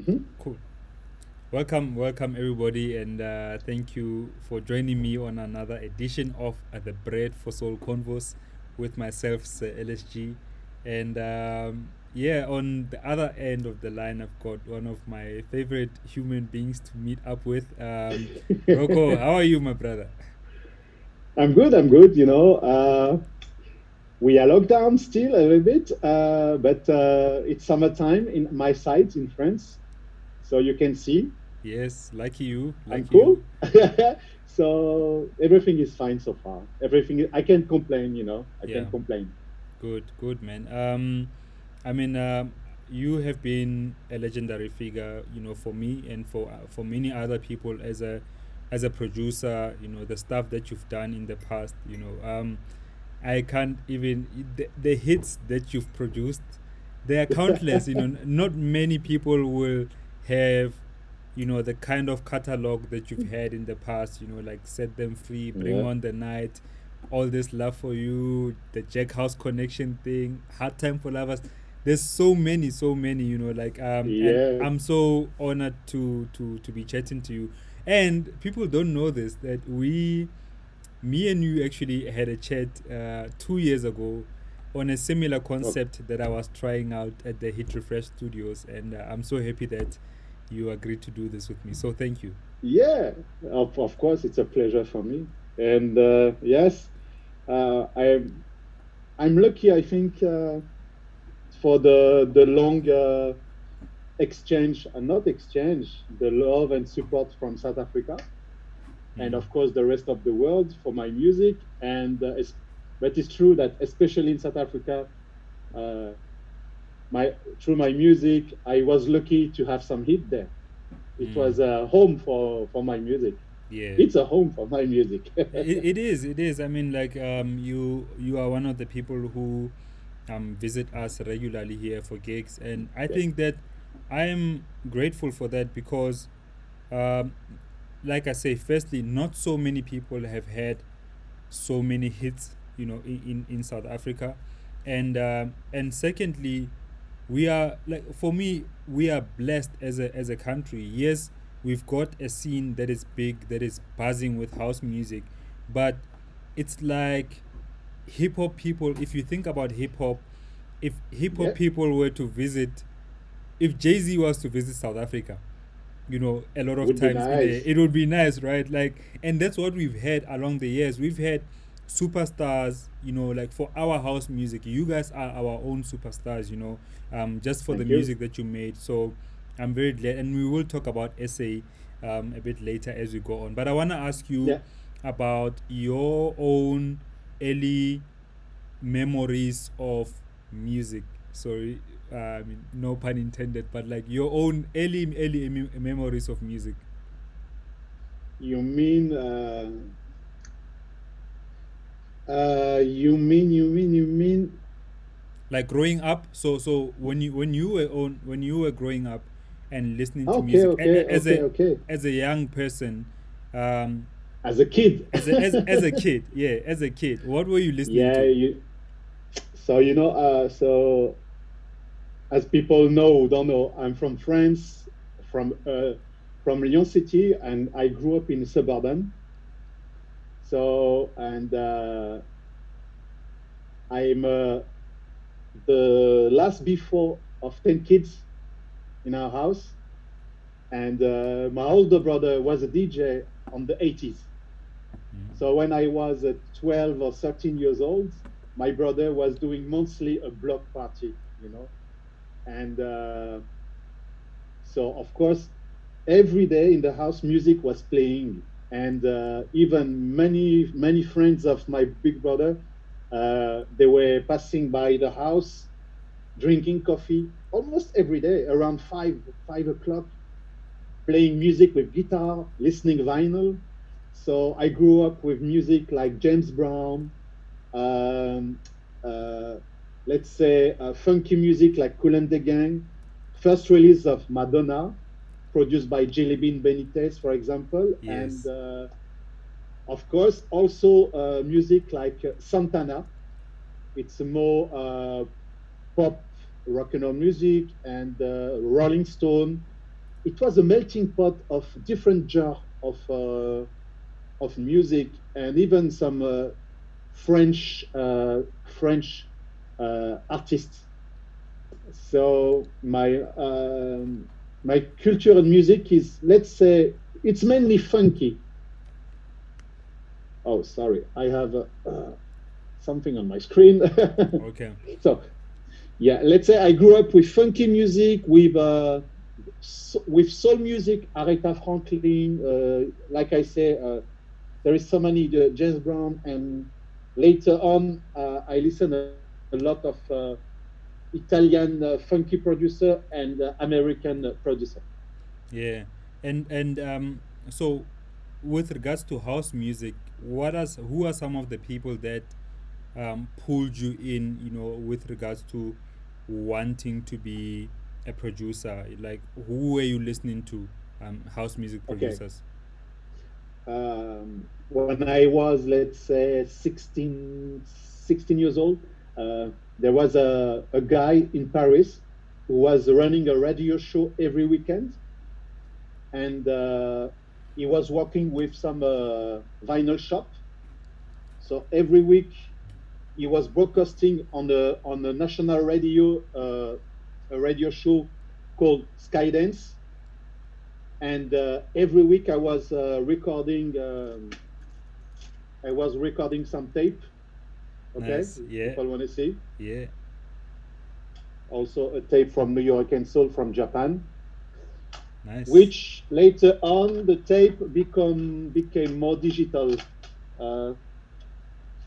Hmm. Cool. Welcome everybody, and thank you for joining me on another edition of the Bread for Soul Convos with myself, Sir LSG. And yeah, on the other end of the line, I've got one of my favorite human beings to meet up with. Rocco, how are you, my brother? I'm good. I'm good. We are locked down still a little bit, but it's summertime in my side in France, so you can see Yes, lucky you, I'm lucky cool. you. So everything is fine so far. I can't complain. I Yeah, can't complain. good, man. I mean, you have been a legendary figure, for me and for many other people as a producer. The stuff that you've done in the past. I can't even the hits that you've produced. They are countless. Not many people will have the kind of catalog that you've had in the past, like Set Them Free, Bring Yeah, On the Night, All This Love for You, the Jack House Connection thing, Hard Time for Lovers. There's so many, like and yeah. I'm so honored to be chatting to you. And people don't know this, that me and you actually had a chat 2 years ago on a similar Oh, concept that I was trying out at the Hit Refresh Studios, and I'm so happy that you agreed to do this with me. So thank you. yeah. Of course, it's a pleasure for me. And yes, I'm lucky. I think for the long exchange, not exchange, the love and support from South Africa, and Mm. of course the rest of the world for my music. But it's true that especially in South Africa, uh, my through my music, I was lucky to have some hit there. It Mm. was a home for my music. Yeah. It's a home for my music. It is. I mean, like, you are one of the people who visit us regularly here for gigs, and I Yeah, think that I am grateful for that because, um, like I say, firstly, not so many people have had so many hits, in South Africa, and secondly, we are, like, for me, we are blessed as a country. Yes, we've got a scene that is big, that is buzzing with house music, but it's like hip hop people. If you think about hip hop, if hip hop yeah, people were to visit, if Jay Z was to visit South Africa, a lot of would be times nice. it would be nice, right? Like, and that's what we've had along the years. We've had superstars, like for our house music. You guys are our own superstars, just for the Thank you. music that you made. So I'm very glad, and we will talk about SA a bit later as we go on. But I want to ask you Yeah. about your own early memories of music. Sorry, I mean, no pun intended, but like your own early memories of music. You mean Like growing up. So when you were growing up and listening to okay, music okay, okay, okay. as a young person, um, As a kid. as a kid, yeah, as a kid, what were you listening Yeah, to? so as people know who don't know, I'm from France, from Lyon City, and I grew up in suburban. So, and I'm the last before of 10 kids in our house, and my older brother was a DJ on the 80s. So when I was 12 or 13 years old, my brother was doing monthly a block party, and so of course every day in the house music was playing, and even many friends of my big brother, they were passing by the house drinking coffee almost every day around 5 o'clock, playing music with guitar, listening vinyl. So I grew up with music like James Brown, um, uh, let's say funky music like Kool and the Gang, first release of Madonna, produced by Jelly Bean Benitez, for example, and Yes. of course also music like Santana. It's a more pop rock and roll music, and Rolling Stone. it was a melting pot of different genre of music, and even some French artists. So my culture and music is, let's say, it's mainly funky. Oh, sorry, I have something on my screen. Okay. So yeah, let's say I grew up with funky music, with soul music, Aretha Franklin. Like I say, there is so many James Brown, and later on, I listen a lot of Italian funky producer and American producer. Yeah. And so with regards to house music, who are some of the people that pulled you in, with regards to wanting to be a producer? Like, who were you listening to, house music Okay. producers? When I was, let's say, 16 years old, there was a guy in Paris who was running a radio show every weekend, and he was working with some vinyl shop. So every week he was broadcasting on a national radio, a radio show called Skydance. And every week I was recording some tape. Okay, Nice. if Yeah. people want to see, Yeah. also a tape from New York and Soul from Japan, Nice. which later on the tape became more digital, uh,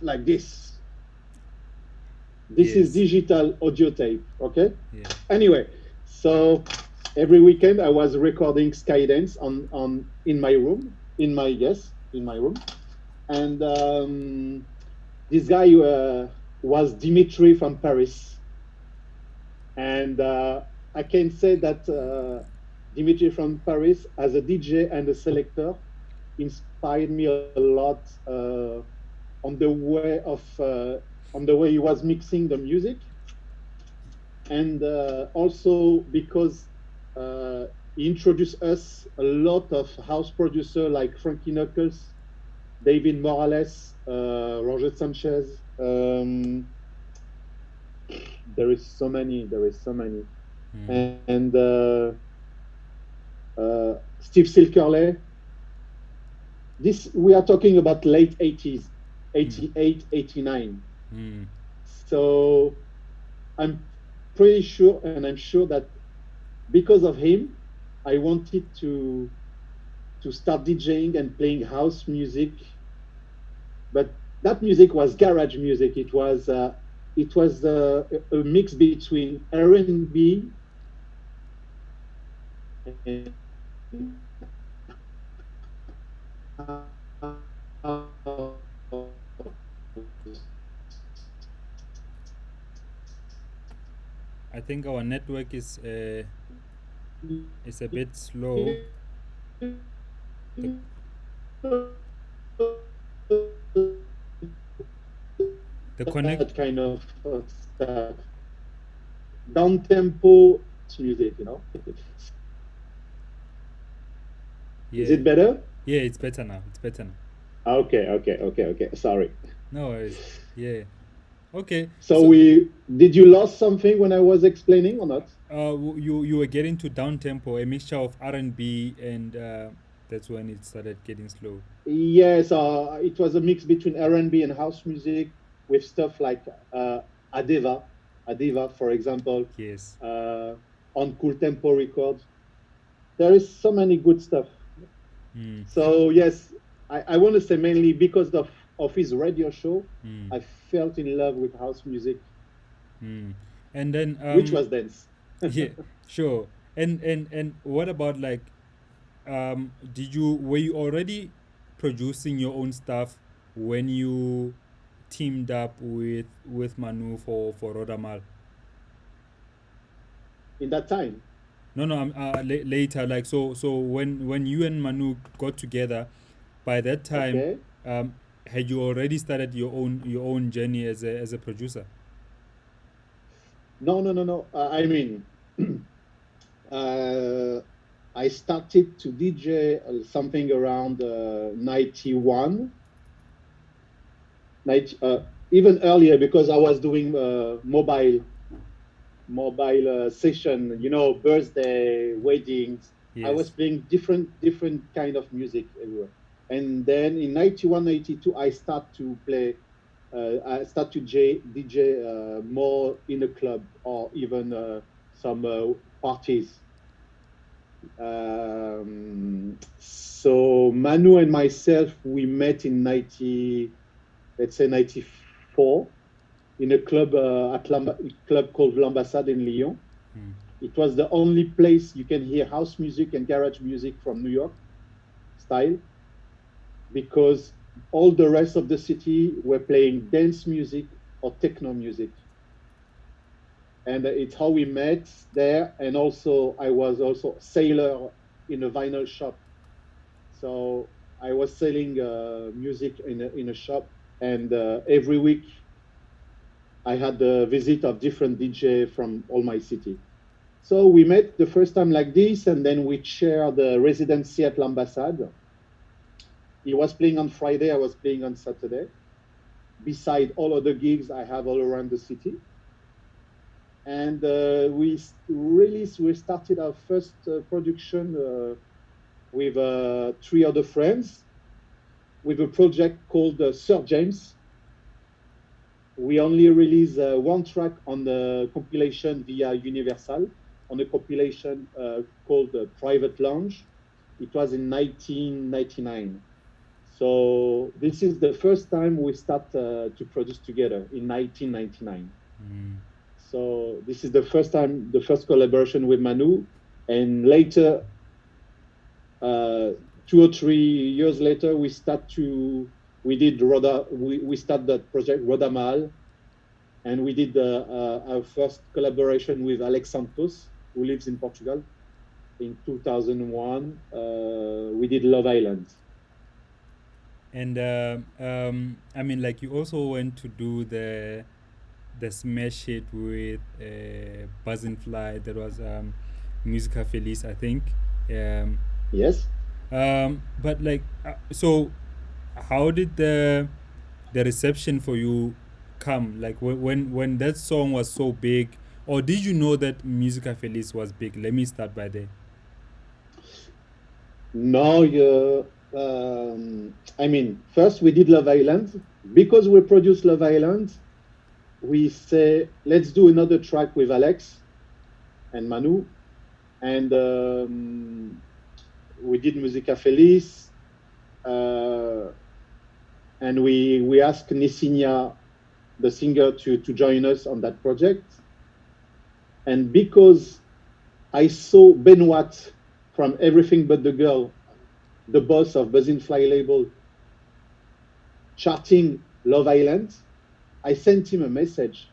like this. This is Yes. digital audio tape. Okay. Yeah. Anyway, so every weekend I was recording Skydance on in my room, in my room, and this guy was Dimitri from Paris, and I can say that Dimitri from Paris, as a DJ and a selector, inspired me a lot on the way of on the way he was mixing the music, and also because he introduced us a lot of house producer like Frankie Knuckles, David Morales, Roger Sanchez. There is so many. There is so many. Mm. And Steve Silkerley. This we are talking about late 80s, Mm. 88, 89. Mm. So I'm pretty sure, and I'm sure that because of him, I wanted to start DJing and playing house music. But that music was garage music. It was a mix between R&B I think our network is a bit slow. The the connect. that kind of stuff. Down tempo music, you know. Is Yeah. it better? Yeah, it's better now. It's better now. Okay. Sorry. No worries. Yeah. Okay. So So we did you lost something when I was explaining or not? you were getting to down tempo, a mixture of R&B, and that's when it started getting slow. Yes, it was a mix between R&B and house music with stuff like uh, Adeva, Adeva, for example, Yes. uh, on Cool Tempo Records. There is so many good stuff. Mm. So yes, I want to say mainly because of his radio show, Mm. I felt in love with house music, Mm. And then which was dance. yeah, sure. And what about, like, did you were you already producing your own stuff when you teamed up with Manu for Rodamal? In that time. No, no. Later, like, so when you and Manu got together, by that time, Okay. um, had you already started your own journey as a producer? No. I mean, uh, I started to DJ something around 91, 90, even earlier because I was doing mobile session, birthday, weddings. I was Yes. playing different kind of music everywhere. And then in 91, 92, I start to DJ more in a club or even some parties. So Manu and myself, we met in let's say 94 in a club club called L'Ambassade in Lyon. Mm. It was the only place you can hear house music and garage music from New York style because all the rest of the city were playing dance music or techno music. And it's how we met there. And also, I was also a sailor in a vinyl shop. So I was selling music in a shop. And every week, I had the visit of different DJ from all my city. So we met the first time like this, and then we shared the residency at l'ambassade. He was playing on Friday, I was playing on Saturday, beside all other gigs I have all around the city. And we started our first production with three other friends with a project called Sir James. We only released one track on the compilation via Universal on a compilation called Private Lounge. It was in 1999. So this is the first time we start to produce together in 1999. Mm. So this is the first time, the first collaboration with Manu, and later, uh, 2 or 3 years later, we did we start that project Rodamaal, and we did our first collaboration with Alex Santos, who lives in Portugal. In 2001, we did Love Island. And I mean, like you also went to do the smash hit with Buzz and Fly. That was Musica Feliz, I think. Um, Yes. but like, so how did the reception for you come? Like when that song was so big, or did you know that Musica Feliz was big? Let me start by there. No, I mean, first we did Love Island. Because we produced Love Island, we say, let's do another track with Alex and Manu. And we did Musica Feliz. Uh, and we asked Nisinia, the singer, to join us on that project. And because I saw Benoit from Everything But the Girl, the boss of Buzzin Fly label, charting Love Island, I sent him a message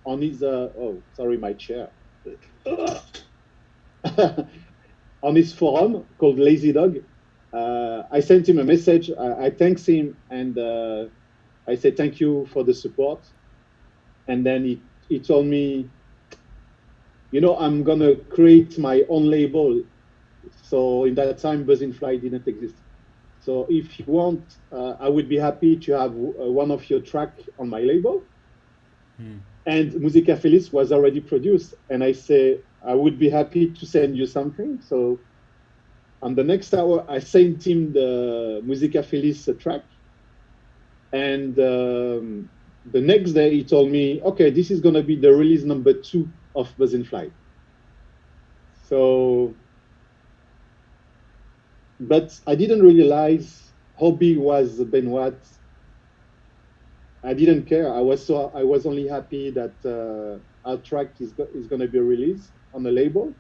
on his oh, sorry, my chair. On his forum called Lazy Dog. I sent him a message. I thanked him, and I said thank you for the support. And then he told me, I'm gonna create my own label. So in that time, Buzzin Fly didn't exist. So if you want, I would be happy to have one of your track on my label. Hmm. And Musica Feliz was already produced. And I say, I would be happy to send you something. So on the next hour, I sent him the Musica Feliz track. And the next day, he told me, okay, this is going to be the release number 2 of Buzz in Fly. So, but I didn't realize how big was Benoit. I didn't care. I was only happy that our track is going to be released on the label.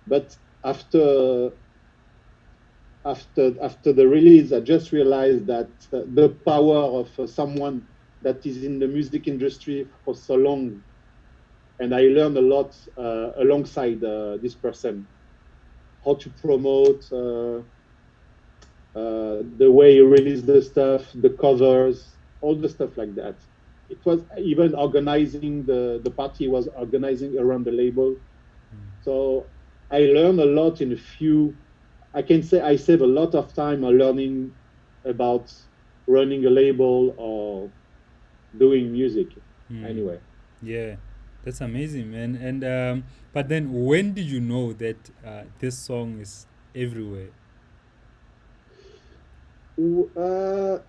But after the release, I just realized that the power of someone that is in the music industry for so long, and I learned a lot alongside this person, how to promote, the way you release the stuff, the covers, all the stuff like that. It was even organizing the party was organizing around the label. So I learn a lot in a few. I can say I save a lot of time on learning about running a label or doing music. Hmm. Anyway, Yeah, that's amazing, man. And but then when did you know that this song is everywhere? uh,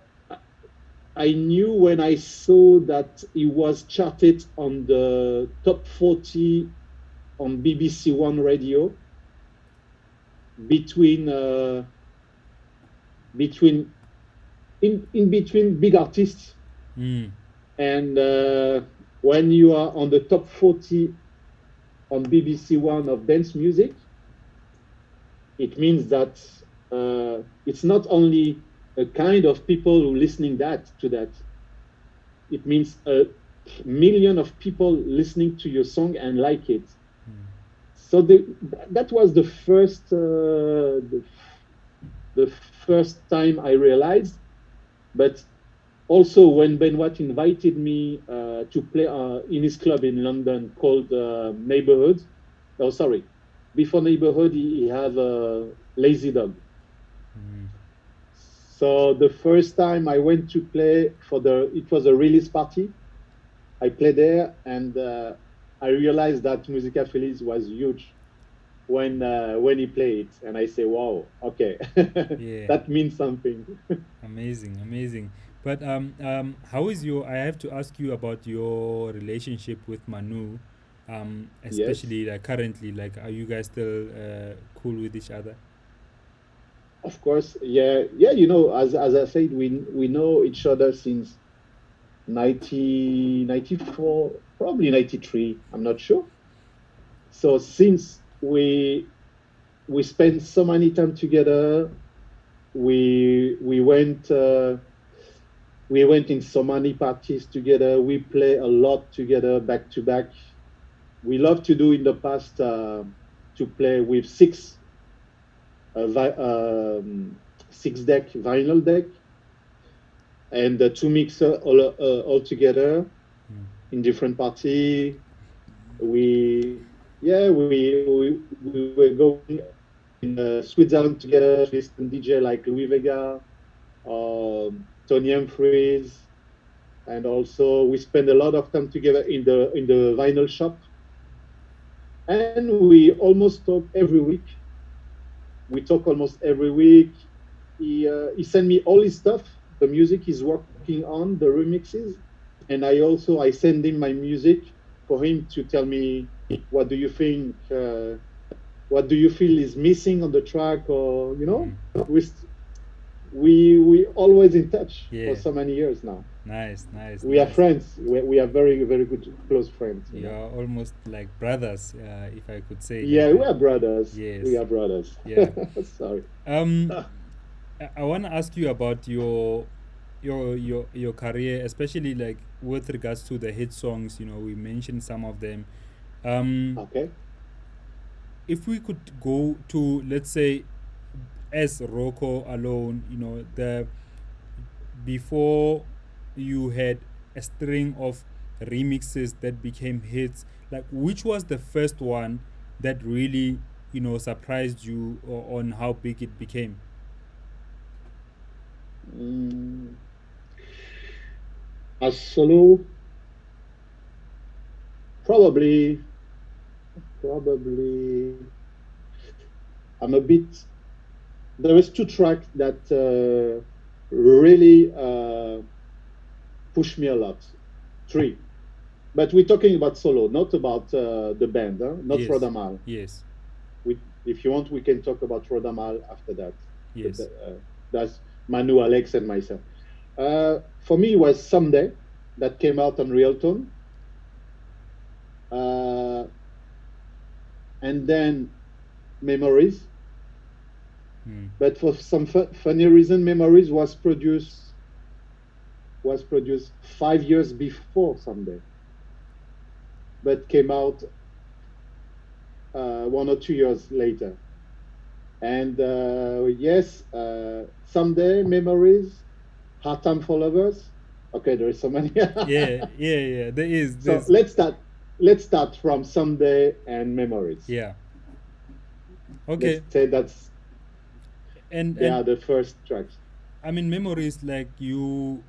I knew when I saw that it was charted on the top 40 on BBC One radio between between in between big artists, Hmm. and when you are on the top 40 on BBC One of dance music, it means that it's not only a kind of people who listening that to that. It means a million of people listening to your song and like it. So that was the first time I realized. But also when Ben Watt invited me to play in his club in London called Neighborhood. Oh, sorry. Before Neighborhood, he had Lazy Dog. Hmm. So the first time I went to play it was a release party. I played there, and I realized that Musica Feliz was huge when he played, and I say, "Wow, okay, Yeah, that means something." amazing, amazing. But how is your? I have to ask you about your relationship with Manu, Yes, especially like currently. Like, are you guys still cool with each other? of course, yeah, yeah. As I said, we know each other since 1994, probably 93. I'm not sure. So since we spent so many time together, we went in so many parties together. We play a lot together back to back. We love to do in the past to play with six deck vinyl deck and two mixer all together Hmm. in different party. We yeah we were going in Switzerland together to listen DJ like Louis Vega, Tony Humphries, and also we spend a lot of time together in the vinyl shop, and we almost talk every week. We talk almost every week. He sent me all his stuff, the music he's working on, the remixes, and I send him my music for him to tell me what do you think, what do you feel is missing on the track, or Hmm. we we always in touch for Yeah, so many years now. nice, nice, We are nice. friends. We are very very good close friends. You are almost like brothers, if I could say like Yeah, we that. are brothers. We Yes, are brothers. yeah. Sorry. Um, I want to ask you about your career, especially like with regards to the hit songs. You know, we mentioned some of them. Um, Okay. if we could go to, let's say, as Rocco alone, you know, the before you had a string of remixes that became hits, like which was the first one that really, you know, surprised you on how big it became? Mm, as solo, probably, probably. I'm a bit. There is two tracks that really push me a lot. Three, but we're talking about solo, not about the band, huh? Not Yes, Rodamal. yes, If you want, we can talk about Rodamal after that. But yes. that's Manu, Alex, and myself. For me, it was Someday that came out on Real Tone. Uh, and then Memories. Hmm. But for some funny reason, Memories was produced 5 years before Someday, but came out 1 or 2 years later. And yes, Someday, Memories, Hard Time for Lovers. Okay, there is so many. Yeah, yeah, yeah. There is So there's let's start. Let's start from Someday and Memories. yeah. Okay. Let's say that's they And are the first tracks. I mean, memories like you,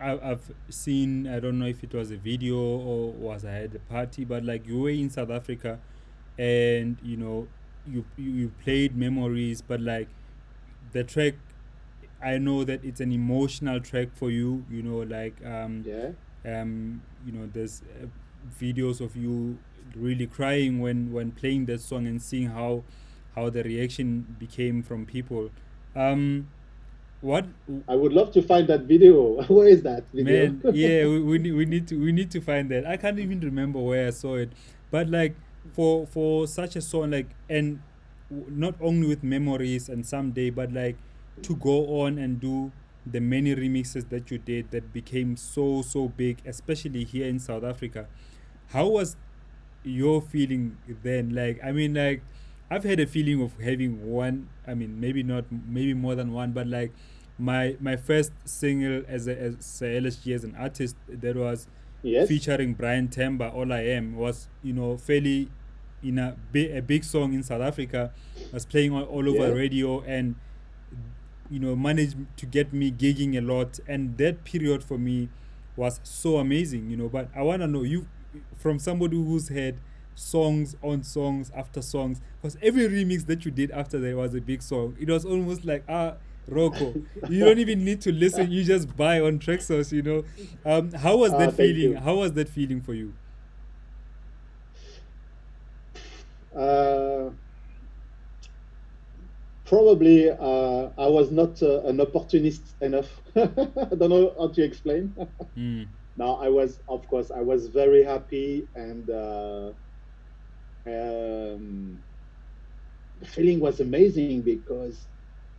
I've seen. I don't know if it was a video or was I at a party, but like you were in South Africa, and you played memories, but like the track, I know that it's an emotional track for you. Like Yeah. there's videos of you really crying when playing that song and seeing how the reaction became from people. Um, what I would love to find that video. Where is that video? Man, yeah, we need to find that. I can't even remember where I saw it, but like for such a song, like, and not only with memories and someday, but like to go on and do the many remixes that you did that became so big, especially here in South Africa. How was your feeling then? Like, I mean, like, I've had a feeling of having one. I mean, maybe not, maybe more than one, but like my first single as Sir LSG as an artist that was Yes. featuring Brian Temba, All I Am, was fairly in a big song in South Africa, was playing all over Yeah. radio, and managed to get me gigging a lot. And that period for me was so amazing. But I want to know you, from somebody who's had songs on songs after songs, because every remix that you did after that was a big song. It was almost like, Rocco, you don't even need to listen, you just buy on Traxsource. How was that Thank feeling? you. How was that feeling for you? Uh, Probably I was not an opportunist enough. I don't know how to explain. Mm, Now I was, of course, I was very happy, and the feeling was amazing because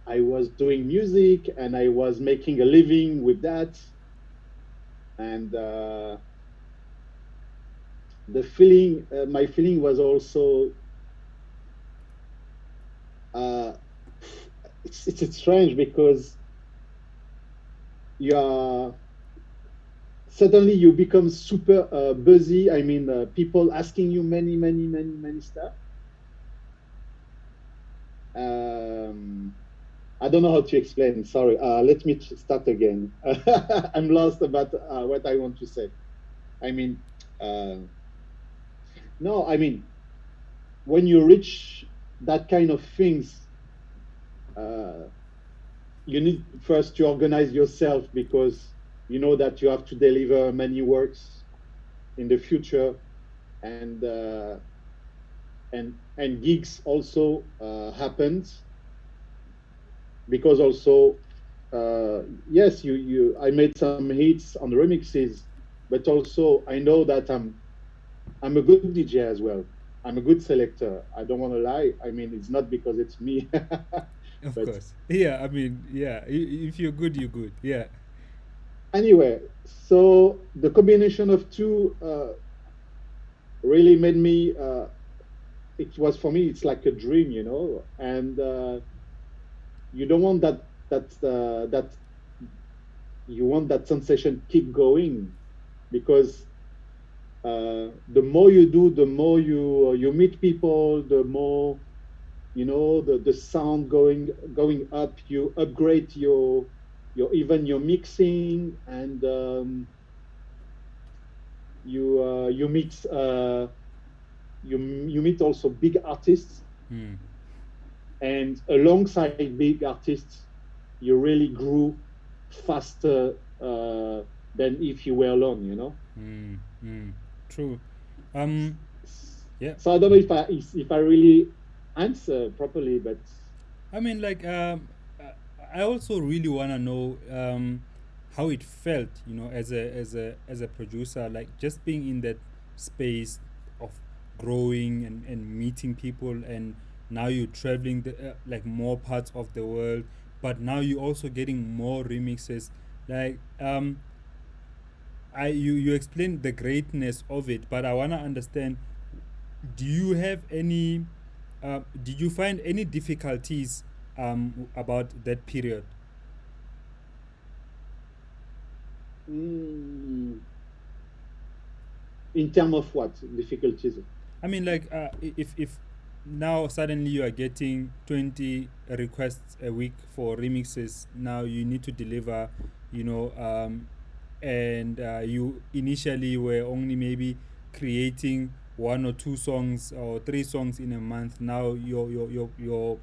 I was doing music and I was making a living with that, and my feeling was also uh, it's strange because you are suddenly you become super busy. I mean, people asking you many stuff. Um, I don't know how to explain. Sorry. Let me start again. I'm lost about what I want to say. I mean, uh, no, I mean, when you reach that kind of things, uh, you need first to organize yourself because you know that you have to deliver many works in the future, and and gigs also happened because also yes, you I made some hits on the remixes, but also I know that I'm a good DJ as well. I'm a good selector. I don't want to lie. I mean, it's not because it's me. of But course. Yeah, I mean, yeah, if you're good, you're good. Yeah. anyway, so the combination of two really made me it was for me, it's like a dream, and you don't want that you want that sensation keep going because the more you do, the more you meet people, the more the sound going up. You upgrade your even your mixing, and you meet you meet also big artists, Mm, and alongside big artists, you really grew faster than if you were alone. mm, mm. True. Um. Yeah. So I don't know if I really answer properly, but I mean, like, uh, I also really want to know how it felt, as a producer, like just being in that space of growing and meeting people, and now you're traveling like more parts of the world, but now you're also getting more remixes. Like, you explained the greatness of it, but I want to understand, do you have any did you find any difficulties about that period? mm, in terms of what difficulties? I mean, like, if now suddenly you are getting 20 requests a week for remixes. Now you need to deliver, you know, and you initially were only maybe creating one or two songs or three songs in a month. Now your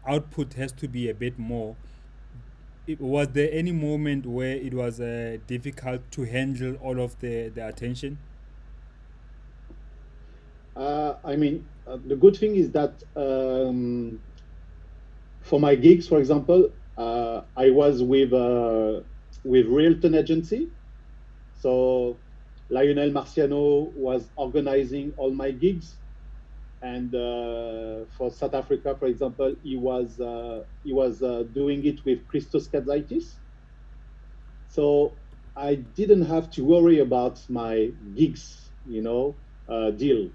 output has to be a bit more. Was there any moment where it was difficult to handle all of the attention? I mean, the good thing is that for my gigs, for example, I was with Realton Agency. So Lionel Marciano was organizing all my gigs, and for South Africa, for example, he was doing it with Christos Kadzaitis. So I didn't have to worry about my gigs, deal.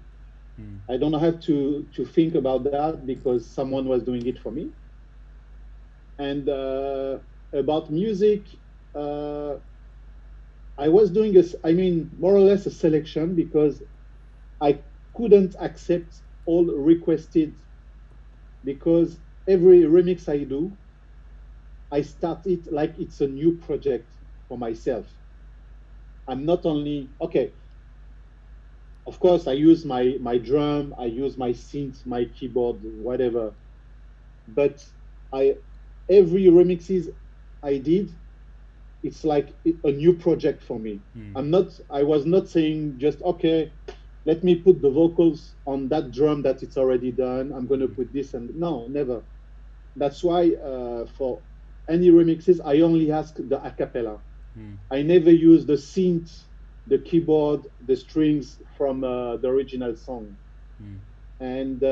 Mm, I don't have to think about that because someone was doing it for me. And about music, uh, I was doing I mean, more or less a selection because I couldn't accept all requested because every remix I do, I start it like it's a new project for myself. I'm not only okay. Of course, I use my drum, I use my synth, my keyboard, whatever. But I every remixes I did, it's like a new project for me. mm, I was not saying just okay, let me put the vocals on that drum that it's already done. I'm gonna mm, put this and no, never. That's why for any remixes, I only ask the acapella. mm, I never use the synth, the keyboard, the strings from the original song. mm, And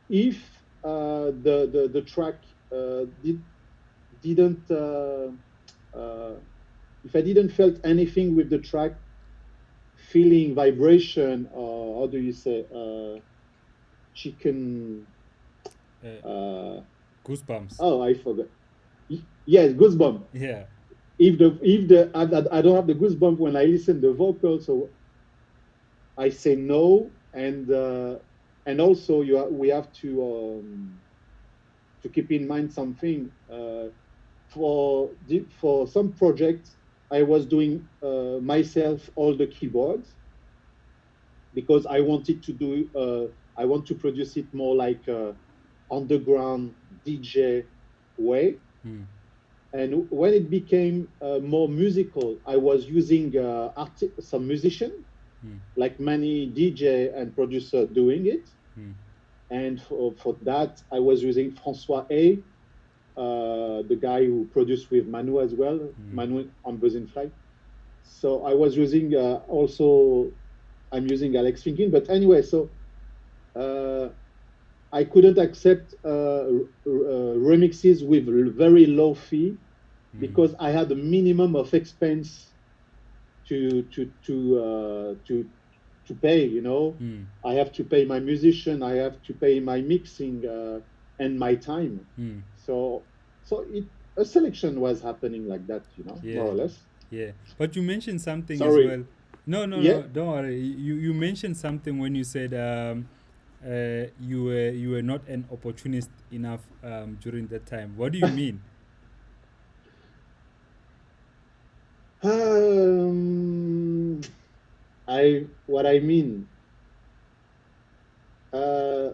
if the track didn't uh, if I didn't felt anything with the track, feeling vibration, or how do you say, chicken? uh, Uh, goosebumps. oh, I forgot. Yes, goosebump. Yeah. If the I don't have the goosebump when I listen the vocals, so I say no, and also we have to keep in mind something. For some projects, I was doing myself all the keyboards because I wanted to do I want to produce it more like underground DJ way. Mm, And when it became more musical, I was using some musician, mm, like many DJ and producer doing it. mm, And for that, I was using Francois A, the guy who produced with Manu as well, mm, Manu on Buzz in Flight. So I was using also, I'm using Alex Finkin. But anyway, so uh, I couldn't accept remixes with very low fee mm, because I had a minimum of expense to pay. mm, I have to pay my musician, I have to pay my mixing and my time. mm. So a selection was happening like that, more Yeah. or less. Yeah. But you mentioned something as Sorry. well. No, no, Yeah. no. Don't worry. You mentioned something when you said you were not an opportunist enough during that time. What do you mean? um, I what I mean. Uh,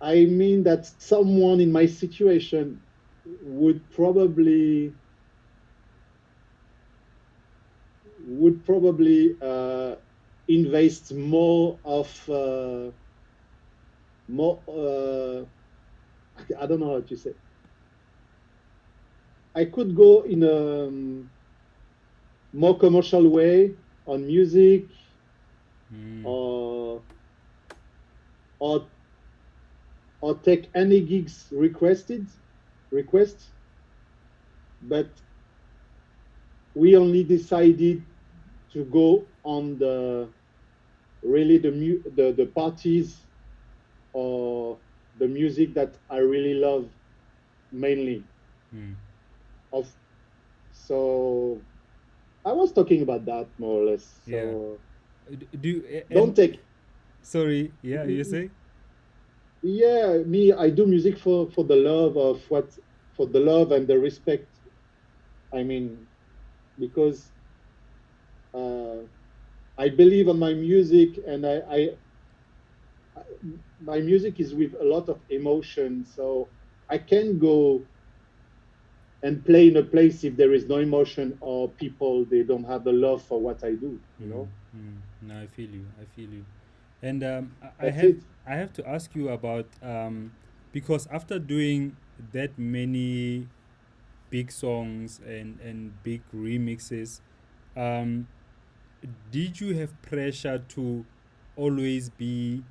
I mean that someone in my situation would probably invest more I don't know how to say. I could go in a more commercial way on music, Mm, or or or take any gigs request, but we only decided to go on the really the parties or the music that I really love mainly. mm. Of So I was talking about that more or less. Yeah. So Do you, don't and take sorry. Yeah, you say. Yeah, me, I do music for the love of what, for the love and the respect. I mean, because uh, I believe on my music, and I my music is with a lot of emotion, so I can go and play in a place if there is no emotion or people they don't have the love for what I do. You Mm, know, mm. No, I feel you. I feel you. And I that's have it. I have to ask you about because after doing that many big songs and big remixes, um, did you have pressure to always be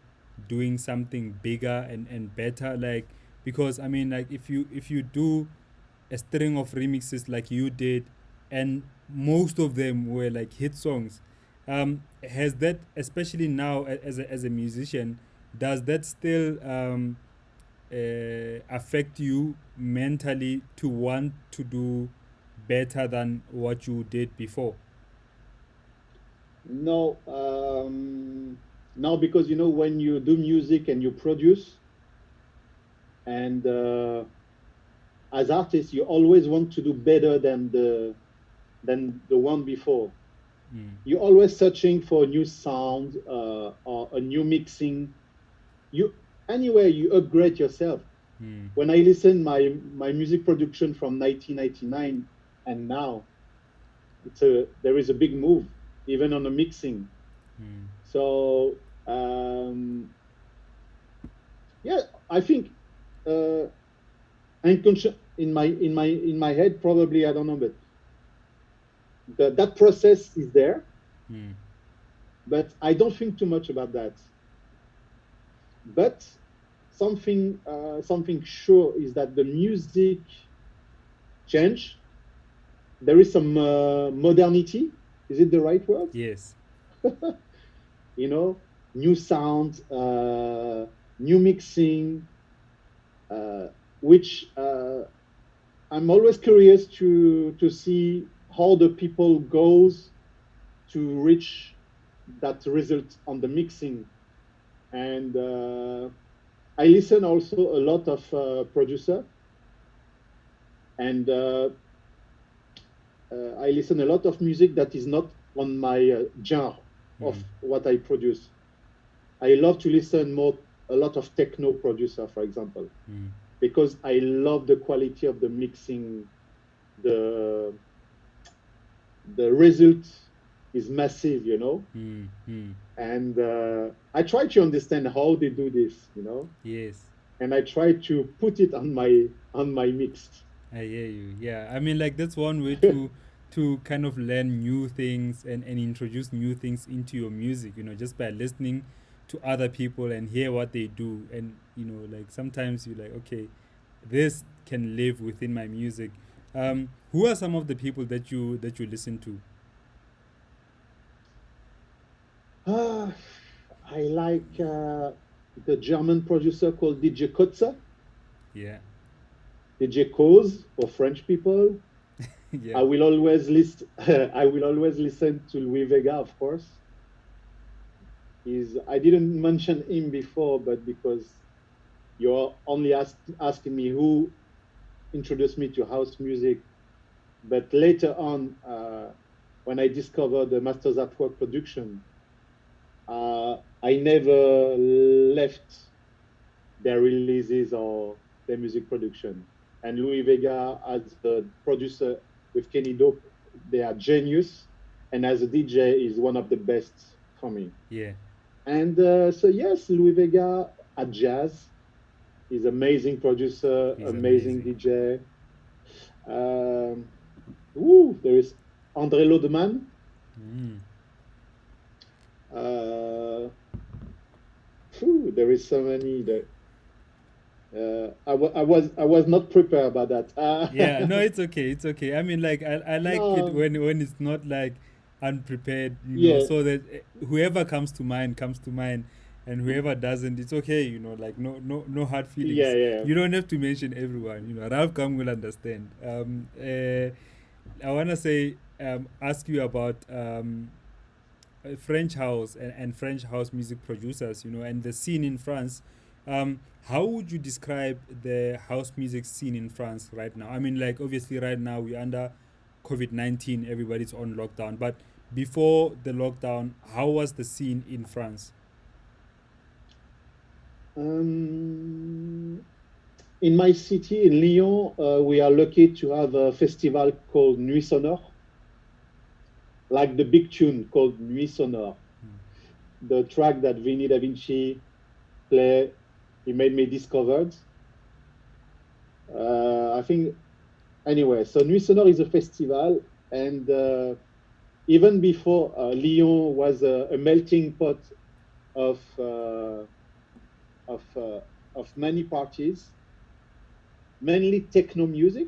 doing something bigger and better? Like because I mean, like if you do a string of remixes like you did, and most of them were like hit songs. Has that, especially now as a musician, does that still affect you mentally to want to do better than what you did before? No, no, because you know when you do music and you produce, and as artists, you always want to do better than the one before. Mm, You're always searching for a new sound or a new mixing. You anyway you upgrade yourself. mm, When I listen my music production from 1999 and now, there is a big move even on the mixing. mm, So yeah, I think uh, unconscious in my head probably, I don't know, but that process is there, mm, but I don't think too much about that. But something sure is that the music change. There is some modernity. Is it the right word? yes. You know, new sound, new mixing, uh, which I'm always curious to see how the people goes to reach that result on the mixing. And I listen also a lot of producer, and I listen a lot of music that is not on my genre of Mm, what I produce. I love to listen more a lot of techno producer, for example, mm, because I love the quality of the mixing. The the result is massive, mm, mm, and I try to understand how they do this, yes. and I try to put it on my mix. I hear you. Yeah, I mean, like that's one way to kind of learn new things and introduce new things into your music. Just by listening to other people and hear what they do, and like sometimes you're like, okay, this can live within my music. Who are some of the people that you listen to? Ah, I like the German producer called DJ Kotze, Yeah, DJ Koz for French people. yeah, I will always list. I will always listen to Louis Vega, of course. I didn't mention him before, but because you're only asking me who introduced me to house music. But later on, when I discovered the Masters at Work production, I never left their releases or their music production. And Louis Vega, as a producer with Kenny Dope, they are genius. And as a DJ, is one of the best for me. yeah. And so, yes, Louis Vega at jazz. He's amazing producer, He's amazing amazing. DJ. There is André Lodeman. Mm. Uh, there is so many that I was not prepared about that. Yeah, no, it's okay. It's okay. I mean, like I like it No, when it's not like unprepared, yeah, so that whoever comes to mind, and whoever doesn't, it's okay. Like no hard yeah, feelings. yeah. You don't have to mention everyone. Ralph Kam will understand. I wanna say ask you about French house and French house music producers, and the scene in France. How would you describe the house music scene in France right now? I mean, like obviously right now we're under COVID-19, everybody's on lockdown. But before the lockdown, how was the scene in France? Um, in my city, in Lyon, we are lucky to have a festival called Nuit Sonore, like the big tune called Nuit Sonore. The track that Vinny Da Vinci play, he made me discovered. I think anyway. So Nuit Sonore is a festival, and even before Lyon was a melting pot of uh, of uh, of many parties, mainly techno music.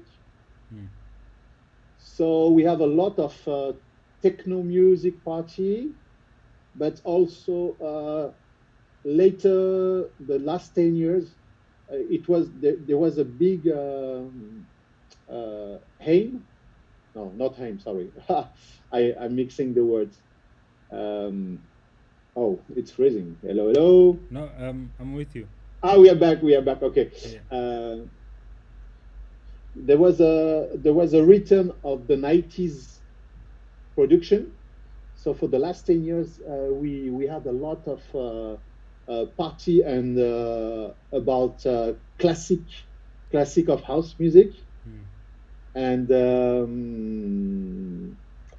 Mm. So we have a lot of techno music party, but also later the last 10 years, there was a big aim. No, not aim. Sorry, I'm mixing the words. Um, oh, it's freezing. Hello, hello. No, I'm with you. Ah, we are back. We are back. Okay. Yeah. Uh, there was a return of the 90s production. So for the last 10 years, we had a lot of party and about classic of house music, Mm. and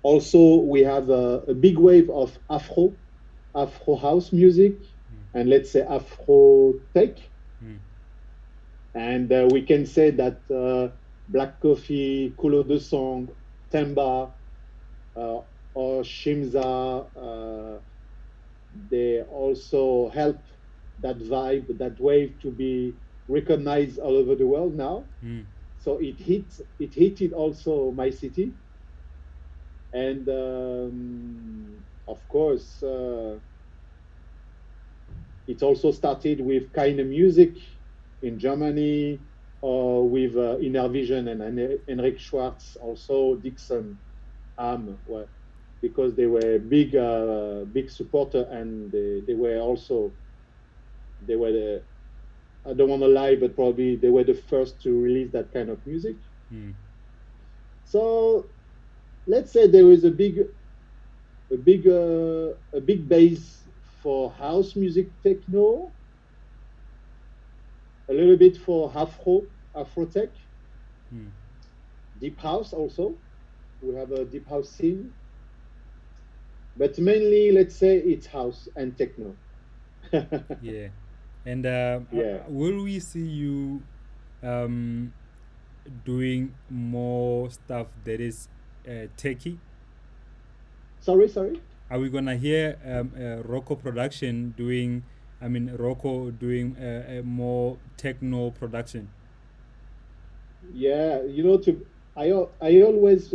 also we have a big wave of Afro house music, and let's say Afro tech, Mm. and we can say that Black Coffee, Kulo de Song, Temba, uh, or Shimza, they also help that vibe, that wave to be recognized all over the world now. Mm. So it hit it also my city, and of course it also started with kind of music in Germany, or with Inner Vision and Henrik Schwartz, also Dixon Am, well, because they were big supporter, and they were also they were the, I don't want to lie, but probably they were the first to release that kind of music. Mm. So let's say there is a big base for house music, techno, a little bit for Afro tech, Mm. deep house also. We have a deep house scene, but mainly let's say it's house and techno. Yeah. And Yeah. will we see you um, doing more stuff that is techie? Sorry. Are we gonna hear Rocco production doing? I mean, Rocco doing more techno production. Yeah, I always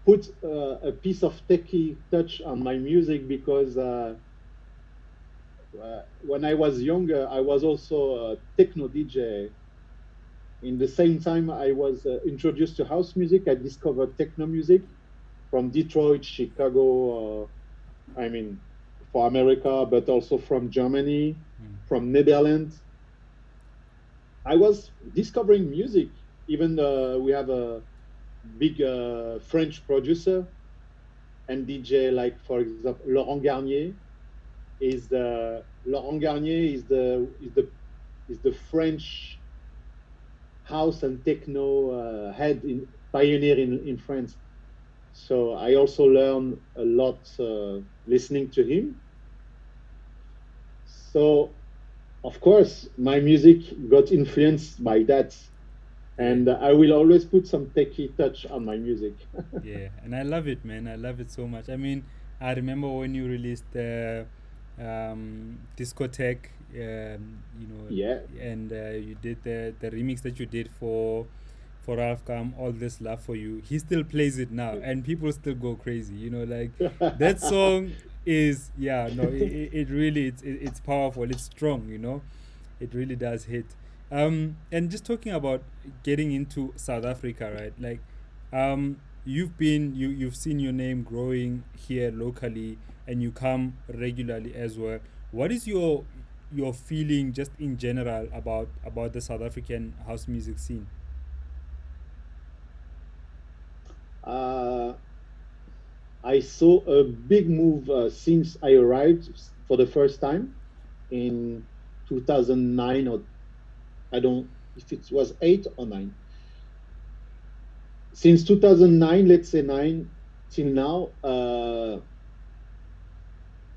put a piece of techie touch on my music, because when I was younger, I was also a techno DJ. In the same time, I was introduced to house music. I discovered techno music from Detroit, Chicago. I mean, for America, but also from Germany, Mm. from Netherlands. I was discovering music. Even we have a big French producer and DJ, like for example Laurent Garnier is the French house and techno head in pioneer in France. So I also learned a lot listening to him. So of course my music got influenced by that, Yeah. and I will always put some techie touch on my music. Yeah, and I love it, man. I love it so much. I mean, I remember when you released the discotheque, Yeah. and you did the remix that you did for Ralph Gum, All This Love for You. He still plays it now, and people still go crazy. Like that song is, yeah, no, it really it's powerful. It's strong. It really does hit. And just talking about getting into South Africa, right? Like, you've seen your name growing here locally, and you come regularly as well. What is your feeling just in general about the South African house music scene? Uh, I saw a big move since I arrived for the first time in 2009, or I don't if it was 8 or 9. Since 2009, let's say 9 till now,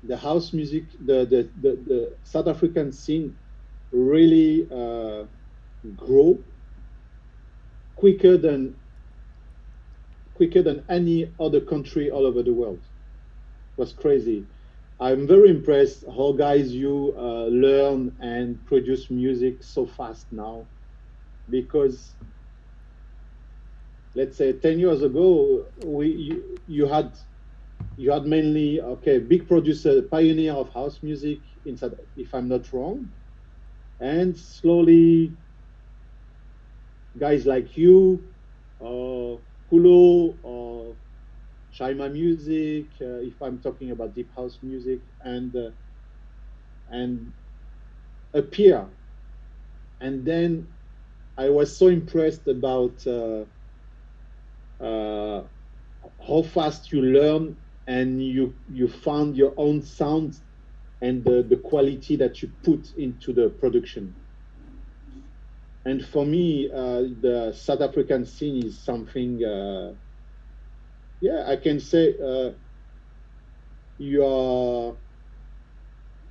the house music, the South African scene really grow quicker than quicker than any other country all over the world. It was crazy. I'm very impressed how guys you learn and produce music so fast now, because let's say 10 years ago you had mainly, okay, big producer, pioneer of house music inside, if I'm not wrong, and slowly guys like you, or Kulo, or Shaima music, if I'm talking about deep house music, and appear. And then I was so impressed about uh, how fast you learn, and you found your own sound, and the quality that you put into the production. And for me, the South African scene is something. Yeah, I can say you are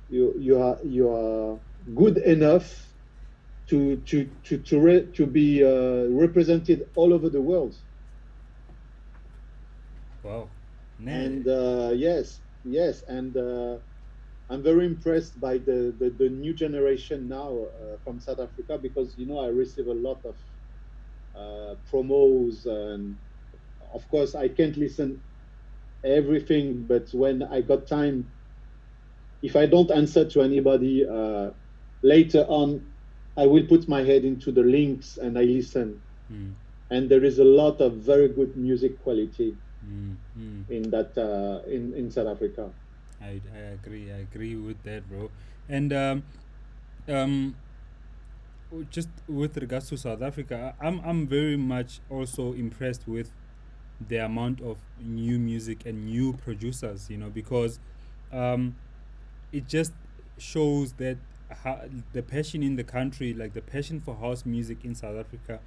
you are good enough to be represented all over the world. Wow, man. And yes, and I'm very impressed by the new generation now from South Africa, because I receive a lot of promos, and of course I can't listen everything, but when I got time, if I don't answer to anybody later on, I will put my head into the links and I listen. Mm, And there is a lot of very good music quality mm, mm. in that in South Africa. I agree. I agree with that, bro. And um, just with regards to South Africa, I'm very much also impressed with the amount of new music and new producers. Because um, it just shows that the passion in the country, like the passion for house music in South Africa,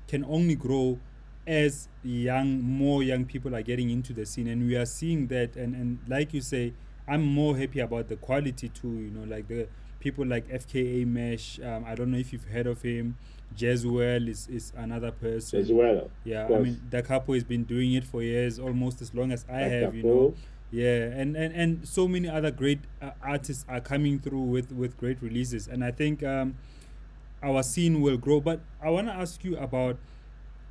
can only grow as more young people are getting into the scene, and we are seeing that. And like you say, I'm more happy about the quality too. Like the people like FKA Mesh. I don't know if you've heard of him. Jeswell is another As person. well, of Yeah, I mean, course. Da Capo has been doing it for years, almost as long as I Da have. Capo. Yeah, and so many other great artists are coming through with great releases, and I think our scene will grow. But I want to ask you about,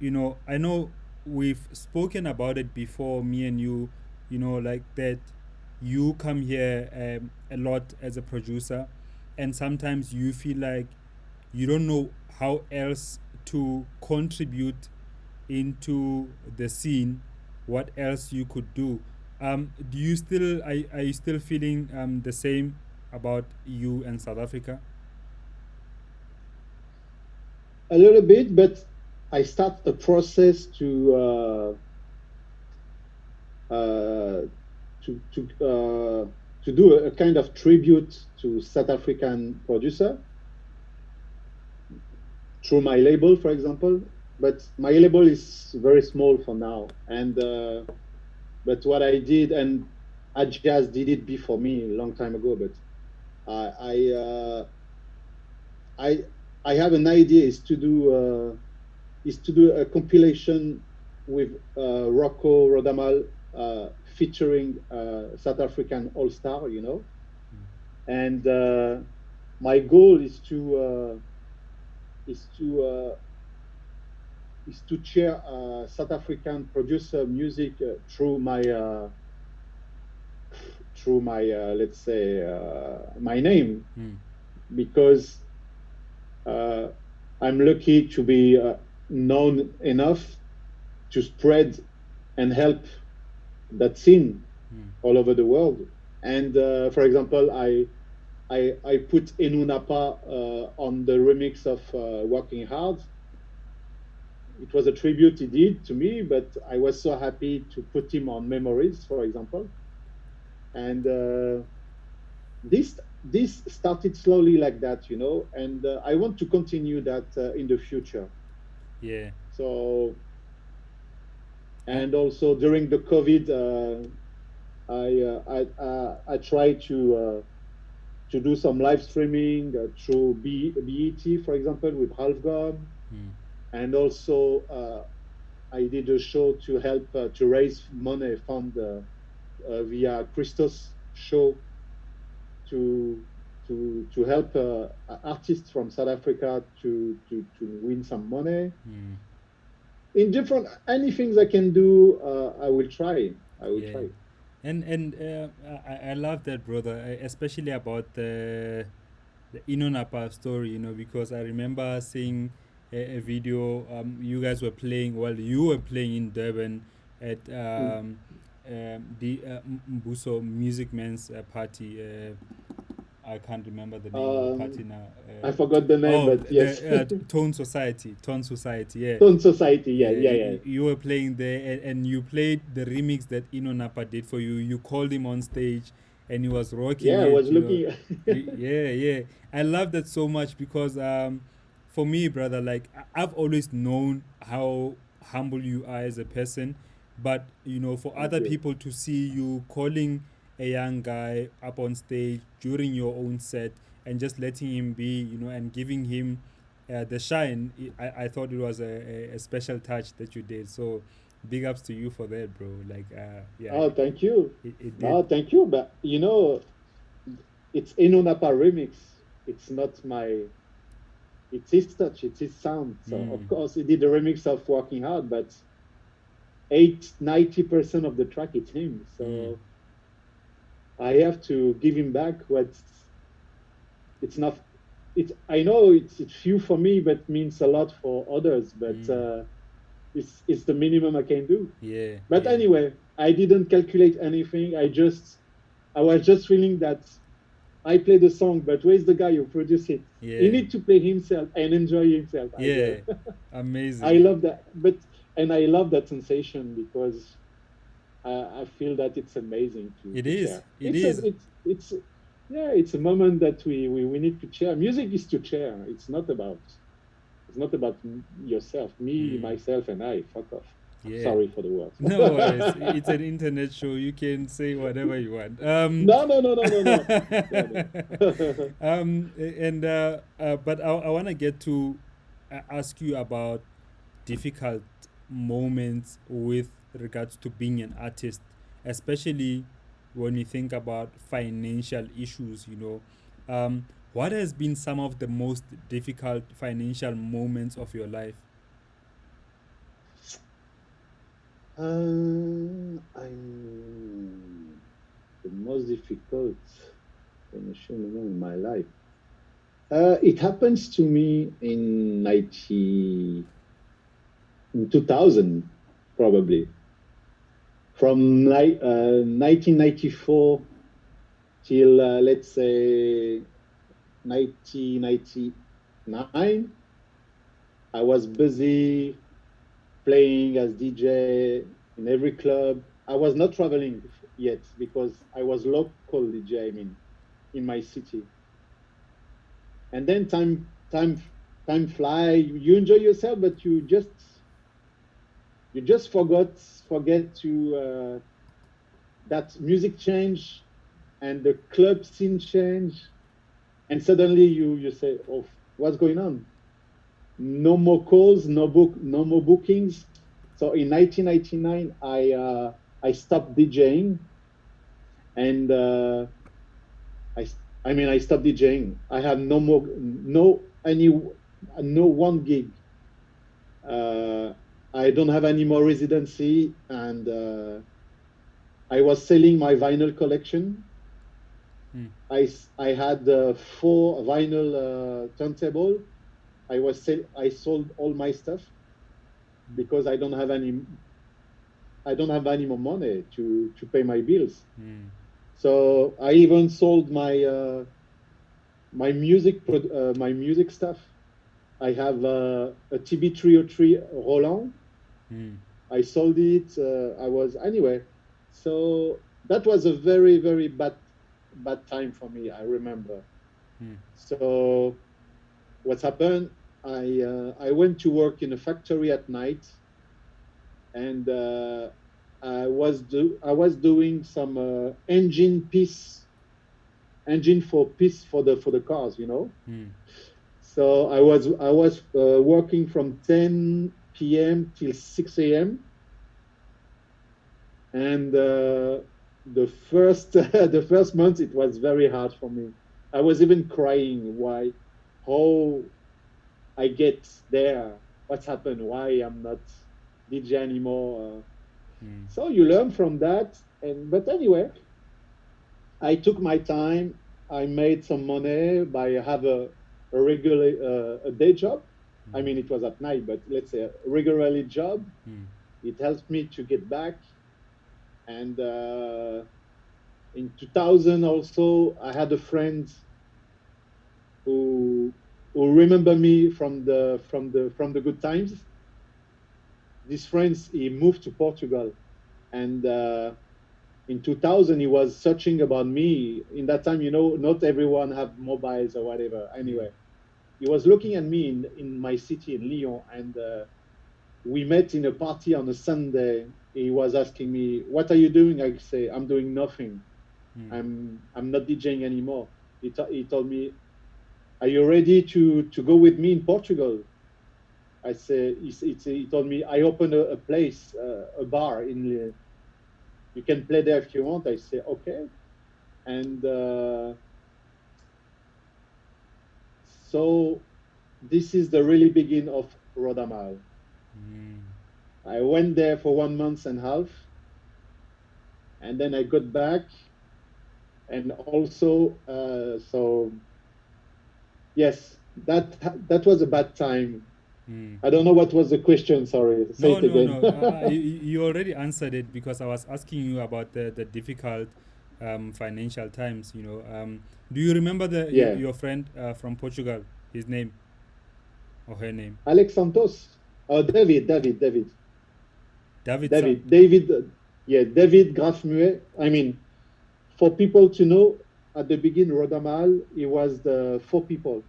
I know we've spoken about it before, me and you, like that you come here a lot as a producer, and sometimes you feel like you don't know how else to contribute into the scene, what else you could do. Do you still are you still feeling the same about you and South Africa? A little bit, but I start a process uh, to do a kind of tribute to South African producer through my label, for example. But my label is very small for now, and but what I did, and Adjaz did it before me a long time ago, but I I uh, I, I have an idea, is to do a compilation with Rocco Rodamal featuring South African All Star, and my goal is to uh, is to share South African producer music through my let's say my name, Mm, because uh, I'm lucky to be known enough to spread and help that scene mm, all over the world. And for example, I put Enu Napa on the remix of Working Hard. It was a tribute he did to me, but I was so happy to put him on Memories, for example. And this started slowly like that, and I want to continue that in the future. Yeah. So, I, and also during the COVID, I tried to do some live streaming through BET, for example, with Half Gone, mm, and also I did a show to help to raise money fund via Christos show to to help artists from South Africa to win some money. mm, In different anything I can do, I will try. I will yeah. try. And I love that, brother, especially about the Inonapa story, because I remember seeing a video you guys were playing, well, you were playing in Durban at Mm. the Mbuso Music Man's party. I can't remember the name of the party Um, now. I forgot the name, Oh, but yes, the Tone Society. Tone Society, yeah. Tone Society. Yeah, Yeah, yeah, yeah, you were playing there, and you played the remix that Ino Napa did for you. You called him on stage, and he was rocking yeah. I it. was looking. Yeah, yeah. I love that so much because, for me, brother, like I've always known how humble you are as a person, but for Thank other you. people to see you calling a young guy up on stage during your own set and just letting him be, and giving him the shine, I thought it was a special touch that you did. So big ups to you for that, bro. Like, yeah, Oh, thank you. it did. No, thank you. But it's Inonapa remix. It's not my. It's his touch. It's his sound. So Mm, of course he did the remix of Working Hard, but 90% of the track it's him. mm, So I have to give him back what it's not. It's I know it's few for me, but means a lot for others. But mm. it's the minimum I can do. Yeah, But yeah, anyway, I didn't calculate anything. I was just feeling that I play the song, but where's the guy who produced it? He yeah, need to play himself and enjoy himself as well. yeah. I Amazing. love that, and I love that sensation because I feel that it's amazing It to is. share. It is. It's yeah, it's a moment that we need to share. Music is to share. It's not about yourself, me, Mm, myself, and I. Fuck off. yeah. Sorry for the words. No worries. It's an internet show. You can say whatever you want. No, no, no, no, no, no, no, no. And but I want to get to ask you about difficult moments with regards to being an artist, especially when you think about financial issues. What has been some of the most difficult financial moments of your life? I'm the most difficult financial moment in my life. It happens to me in 2000, probably. From 1994 till, let's say, 1999, I was busy playing as DJ in every club. I was not traveling yet because I was local DJ, I mean, in my city. And then time fly. You enjoy yourself, but you just forget to that music change and the club scene change, and suddenly you say, "Oh, what's going on? No more calls, no more bookings." So in 1999, I stopped DJing, and I I mean I stopped DJing. I have no one gig. Uh, I don't have any more residency, and I was selling my vinyl collection. Hmm. I had four vinyl turntable. I sold all my stuff because I don't have any more money to pay my bills. Hmm. So I even sold my music stuff. I have a TB303 Roland. Mm. I sold it. I was anyway. So that was a very very bad time for me. I remember. Mm. So what's happened? I went to work in a factory at night, and I was doing some engine for piece for the cars, you know. Mm. So I was working from 10 p.m. till 6 a.m. and the first the first month it was very hard for me. I was even crying. Why? How I get there? What's happened? Why I'm not DJ anymore? Mm. So you learn from that. And but anyway, I took my time. I made some money by have a regular a day job. I Mm. mean, it was at night, but let's say a regularly job. Mm. It helped me to get back. And in 2000 also, I had a friend who who remember me from the good times. This friend, he moved to Portugal, and in 2000 he was searching about me. In that time, you know, not everyone have mobiles or whatever. Mm. Anyway, he was looking at me in my city in Lyon, and we met in a party on a Sunday. He was asking me, "What are you doing?" I say, "I'm doing nothing. Mm. I'm not DJing anymore." He told me, "Are you ready to go with me in Portugal?" I say, he told me, "I opened a place, a bar in. You can play there if you want." I say, "Okay." And so this is the really beginning of Rodamal. Mm. I went there for 1 month and a half, and then I got back, and also, so yes, that was a bad time. Mm. I don't know what was the question. Sorry, say No, it no, again. no. You already answered it because I was asking you about the difficult financial times. Do you remember Yeah, your friend from Portugal? His name or her name? Alex Santos. David Sant. David. Yeah, David Grafmuet. I mean, for people to know, at the beginning, Rodamal, it was the four people.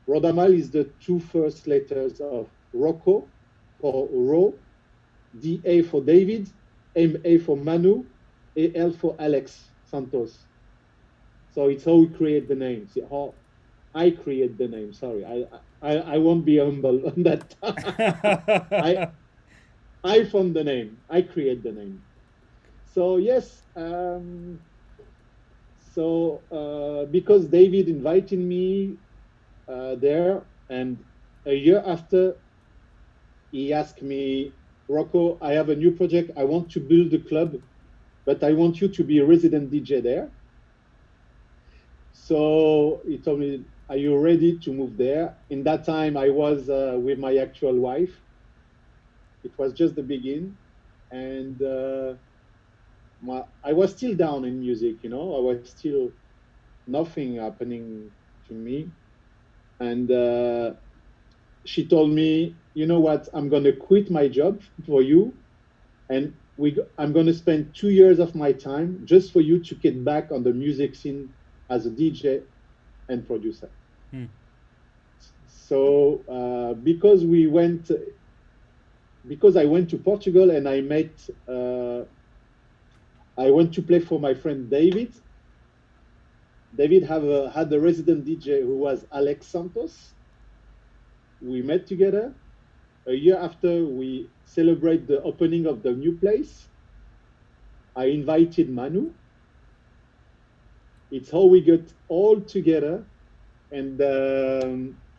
Rodamal is the two first letters of Rocco for Ro, DA for David, MA for Manu, AL for Alex Santos. So it's how we create the name. See how I create the name. Sorry, I won't be humble on that. I I found the name. I create the name. So yes, because David invited me there, and a year after, he asked me, Rocco, I have a new project. I want to build a club, but I want you to be a resident DJ there. So he told me, are you ready to move there? In that time, I was with my actual wife. It was just the beginning. And I was still down in music, you know, I was still nothing happening to me. And she told me, you know what, I'm going to quit my job for you. And I'm going to spend 2 years of my time just for you to get back on the music scene as a DJ and producer. Hmm. So because I went to Portugal and I went to play for my friend David. David had a resident DJ who was Alex Santos. We met together. A year after, we celebrate the opening of the new place. I invited Manu. It's how we got all together. And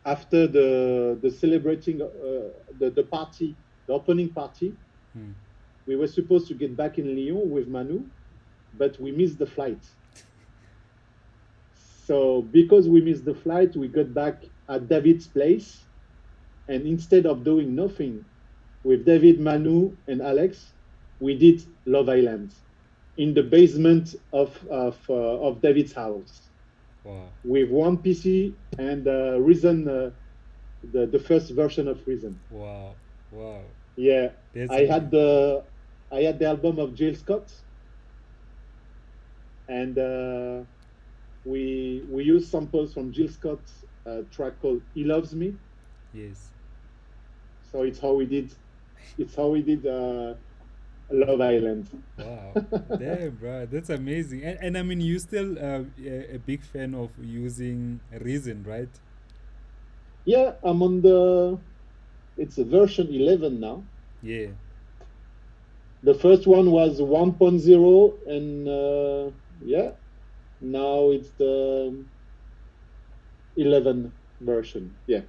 after the celebrating the party, the opening party, Hmm. we were supposed to get back in Lyon with Manu, but we missed the flight. So because we missed the flight, we got back at David's place, and instead of doing nothing with David, Manu, and Alex, we did Love Island in the basement of David's house. Wow. with one PC and Reason, the first version of Reason. Wow. Wow. Yeah, That's I had amazing. the I had the album of Jill Scott, and we used samples from Jill Scott's track called "He Loves Me." Yes. So it's how we did Love Island. Wow. Damn, bro. That's amazing. And I mean, you still a big fan of using Reason, right? Yeah, I'm on the it's a version 11 now. Yeah. The first one was 1.0, and yeah, now it's the 11 version. Yeah.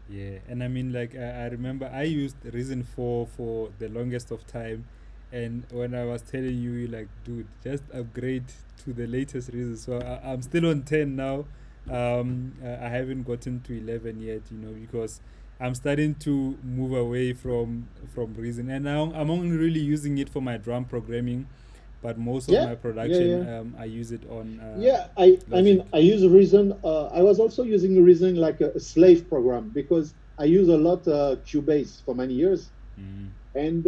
Yeah, and I mean, like I remember I used Reason 4 for the longest of time, and when I was telling you, you like, dude, just upgrade to the latest Reason. So I'm still on 10 now. I haven't gotten to 11 yet, you know, because I'm starting to move away from Reason, and now I'm only really using it for my drum programming, but most of Yeah, my yeah, production yeah. I use it on Yeah, I Logic. mean I use Reason. I was also using Reason like a slave program because I use a lot Cubase for many years, Mm, and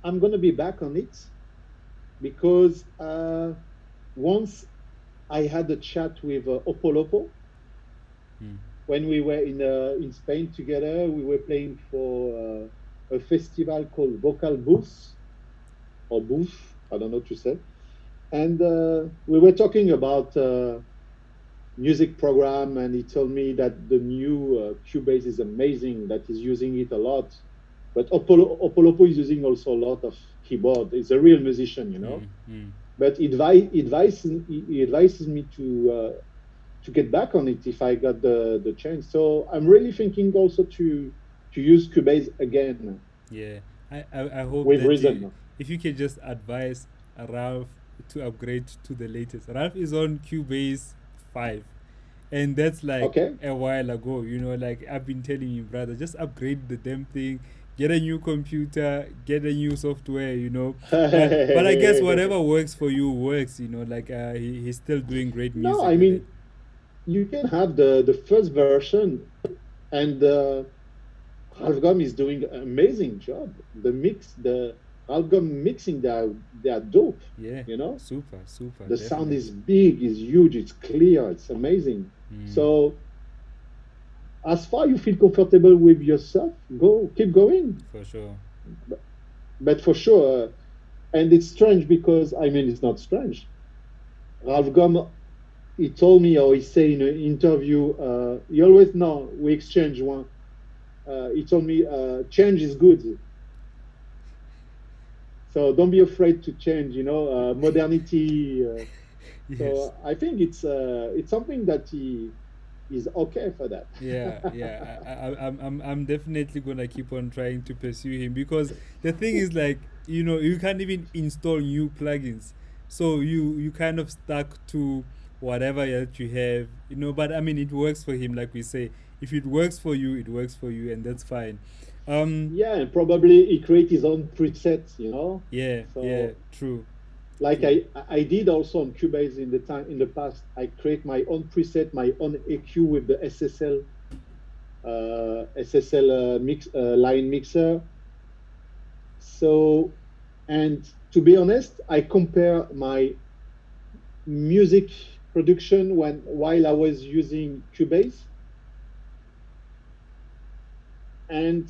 I'm gonna be back on it because once I had a chat with Opolopo mm, when we were in Spain together. We were playing for a festival called Vocal Booth or Booth. I don't know what to say. And we were talking about music program, and he told me that the new Cubase is amazing, that he's using it a lot. But Opolopo is using also a lot of keyboard. He's a real musician, you know. mm, mm. But he advises me to get back on it if I got the chance. So I'm really thinking also to use Cubase again Yeah, I hope with that you, Reason. if you can just advise Ralph to upgrade to the latest. Ralph is on Cubase 5, and that's like Okay. a while ago. You know, like I've been telling you, brother, just upgrade the damn thing, get a new computer, get a new software. You know, but I guess whatever works for you works. You know, like he's still doing great No, music I with it. mean you can have the first version, and Algom is doing an amazing job. The mix, the Algom mixing, they are dope. Yeah, You know, super, super, the sound is definitely. big, is huge, it's clear, it's amazing. Mm, So as far you feel comfortable with yourself, go keep going. for sure. But, but for sure, and it's strange because I mean it's not strange. Ralph Gum, he told me or he said in an interview, he always know we exchange one. He told me change is good, so don't be afraid to change. You know, modernity. Yes. So I think it's something that he is okay for that. Yeah, yeah. I'm definitely gonna keep on trying to pursue him because the thing is like, you know, you can't even install new plugins, so you kind of stuck to whatever that you have, you know. But I mean, it works for him, like we say. If it works for you, it works for you, and that's fine. Um, Yeah, and probably he create his own presets. You know, yeah, yeah. so True, like true. I did also on Cubase in the past. I create my own preset, my own EQ with the SSL mix line mixer. So, and to be honest, I compare my music production when while I was using Cubase and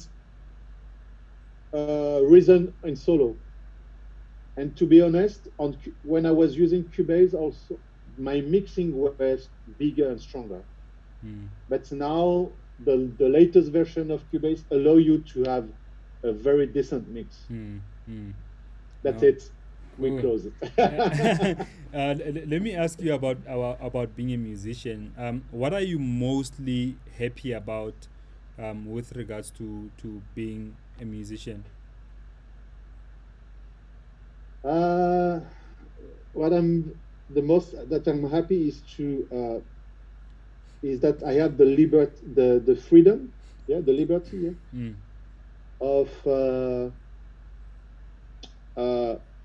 Reason and Solo. And to be honest, when I was using Cubase, also my mixing was bigger and stronger. Mm, But now the latest version of Cubase allow you to have a very decent mix. mm, mm. That's No, it. We cool. close it. Let me ask you about being a musician. What are you mostly happy about with regards to being a musician? uh, what I'm the most that I'm happy is that I have the liberty, the freedom, yeah, the liberty, yeah, Mm, of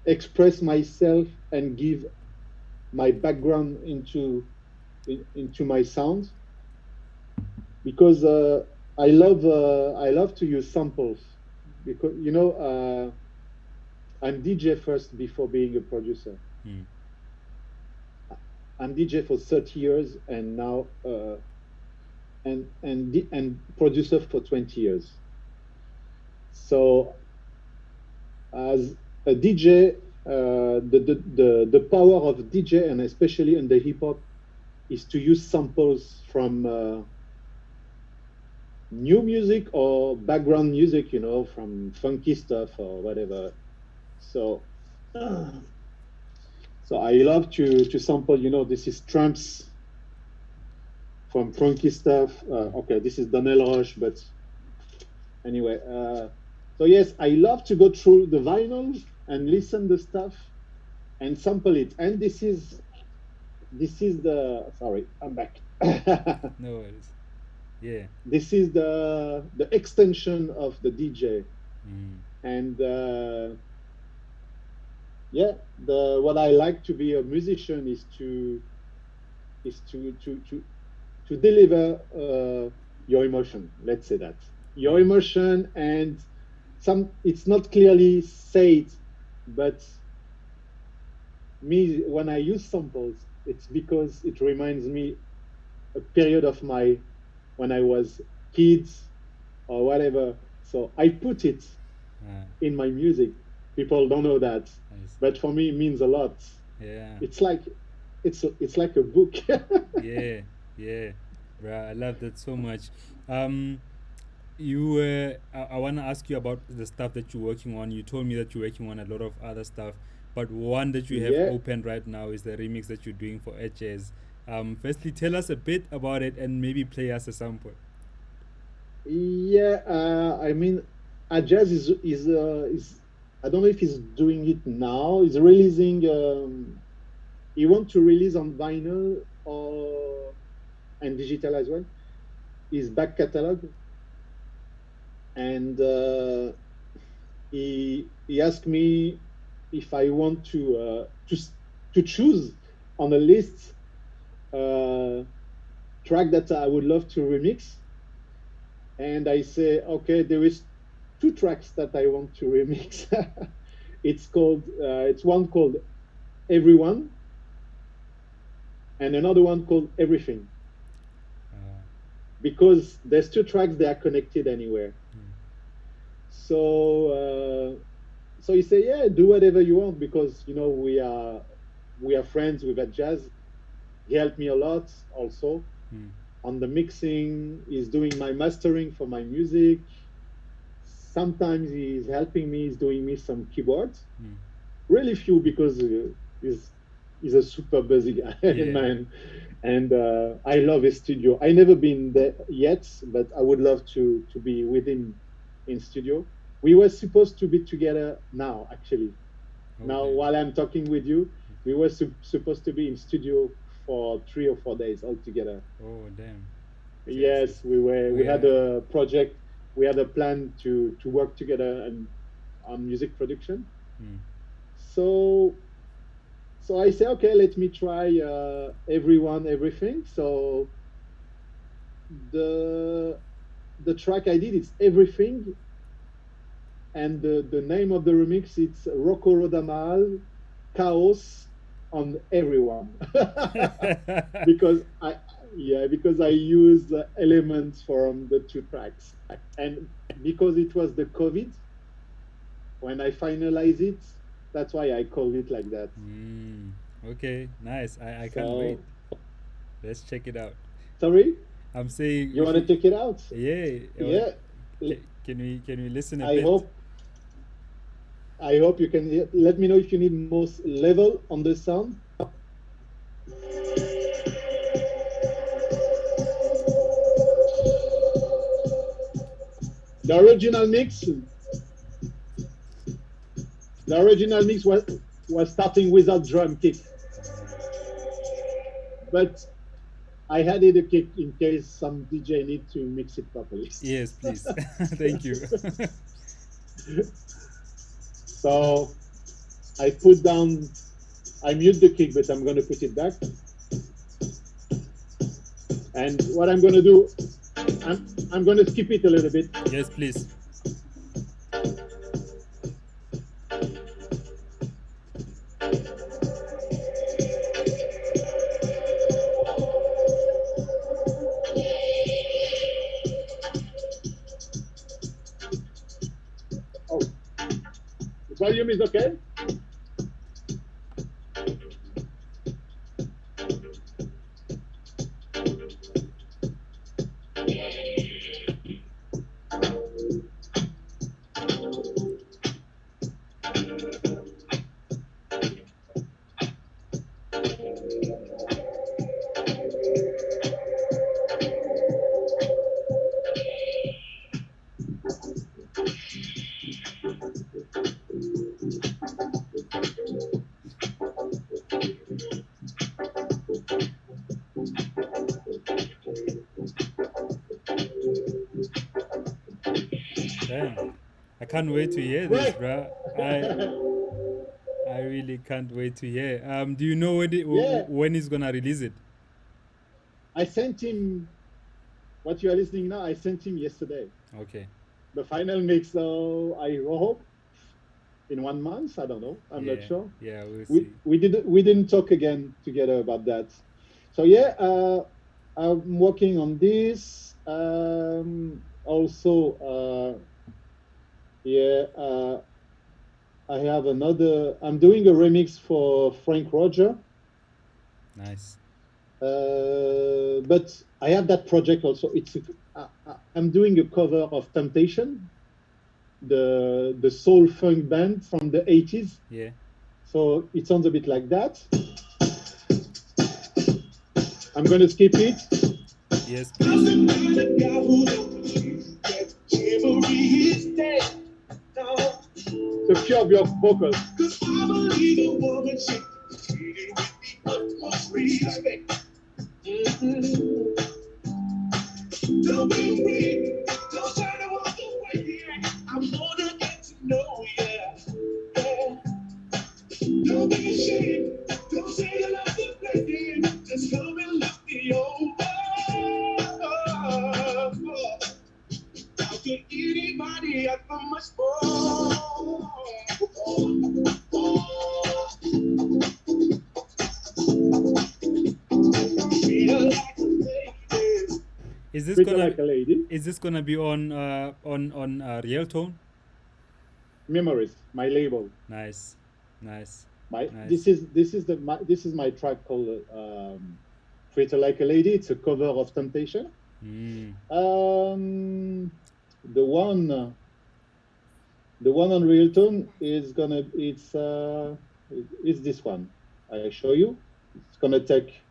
express myself and give my background into. into my sound because I love to use samples because I'm DJ first before being a producer. Mm. I'm DJ for 30 years and now and producer for 20 years. So as a DJ, the power of DJ and especially in the hip hop is to use samples from new music or background music, from funky stuff or whatever. So, so I love to sample. This is Tramps from funky stuff. Okay, this is Donnell Rush, but anyway. So yes, I love to go through the vinyl and listen the stuff and sample it. And this is the sorry, I'm back. No worries. Yeah. This is the extension of the DJ. Mm. And yeah, the what I like to be a musician is to deliver your emotion. Let's say that your Yeah. emotion, and it's not clearly said, but me when I use samples, it's because it reminds me a period of my when I was kids or whatever. So I put it Ah, in my music. People don't know that, I see. but for me, it means a lot. Yeah. It's like it's like a book. Yeah. Yeah. Bruh, I love that so much. Um, I want to ask you about the stuff that you're working on. You told me that you're working on a lot of other stuff, but one that you have Yeah, opened right now is the remix that you're doing for Edges. Firstly, tell us a bit about it and maybe play us a sample. yeah. I mean, Ajaz is I don't know if he's doing it now. He's releasing. He want to release on vinyl or and digital as well. His back catalog, and he asked me if I want to choose on a list uh, track that I would love to remix, and I say, okay, there is two tracks that I want to remix. It's one called Everyone and another one called Everything, Uh, because there's two tracks, they are connected anywhere. mm, So you say, yeah, do whatever you want, because we are friends with that jazz. He helped me a lot also mm, on the mixing. He's doing my mastering for my music. Sometimes he's helping me. He's doing me some keyboards. mm. Really few, because he's a super busy guy, Yeah. man. And I love his studio. I never been there yet, but I would love to be with him in studio. We were supposed to be together now, actually. Oh Now, damn. while I'm talking with you, we were supposed to be in studio for 3 or 4 days altogether. Oh damn. Yes. Yes. Yes, we were. We We had are. a project. We had a plan to work together and on music production. Mm, So I say, okay, let me try everyone, everything. So the the track I did is Everything, and the name of the remix, it's ROCCO RODAMAAL, Chaos on Everyone. because I because I use elements from the two tracks, and because it was the COVID when I finalize it, that's why I called it like that. mm, okay. Nice. I can't wait. So Let's check it out. sorry, I'm saying you if want to you, check it out? yeah. Yeah. Can we listen a I bit? hope I hope you can let me know if you need most level on the sound. The original mix, was starting without drum kick, but I added a kick in case some DJ need to mix it properly. Yes, please. Thank you. So I put down, I mute the kick, but I'm gonna put it back. And what I'm gonna do, I'm gonna skip it a little bit. Yes, please. Oh, the volume is okay. Damn. I can't wait to hear this, Great. bruh. I really can't wait to hear. Do you know Yeah, when he's gonna release it? I sent him what you are listening now. I sent him yesterday Okay. the final mix. So I hope in 1 month. I don't know. I'm not Yeah. sure. Yeah, we'll We see. we didn't talk again together about that. So yeah, I'm working on this. Also, yeah, I have another. I'm doing a remix for Frank Roger. Nice. But I have that project also. I'm doing a cover of Temptation, the soul funk band from the 80s. Yeah. So it sounds a bit like that. I'm gonna skip it. Yes, please. The few of your vocals. Don't be afraid. Don't try to walk away. I'm gonna get to know you. Yeah. Don't be ashamed. Don't say you love the play. Just come and look me over. How could anybody ask for much more? Feel like a lady. Is this Treat her gonna like a lady. is this gonna be on Real Tone? Memories, my label. Nice. Nice. My Nice. this is my track called Treat Her Like a Lady. It's a cover of Temptation. Mm. The one on Real Tone is gonna it's this one. I show you. It's gonna take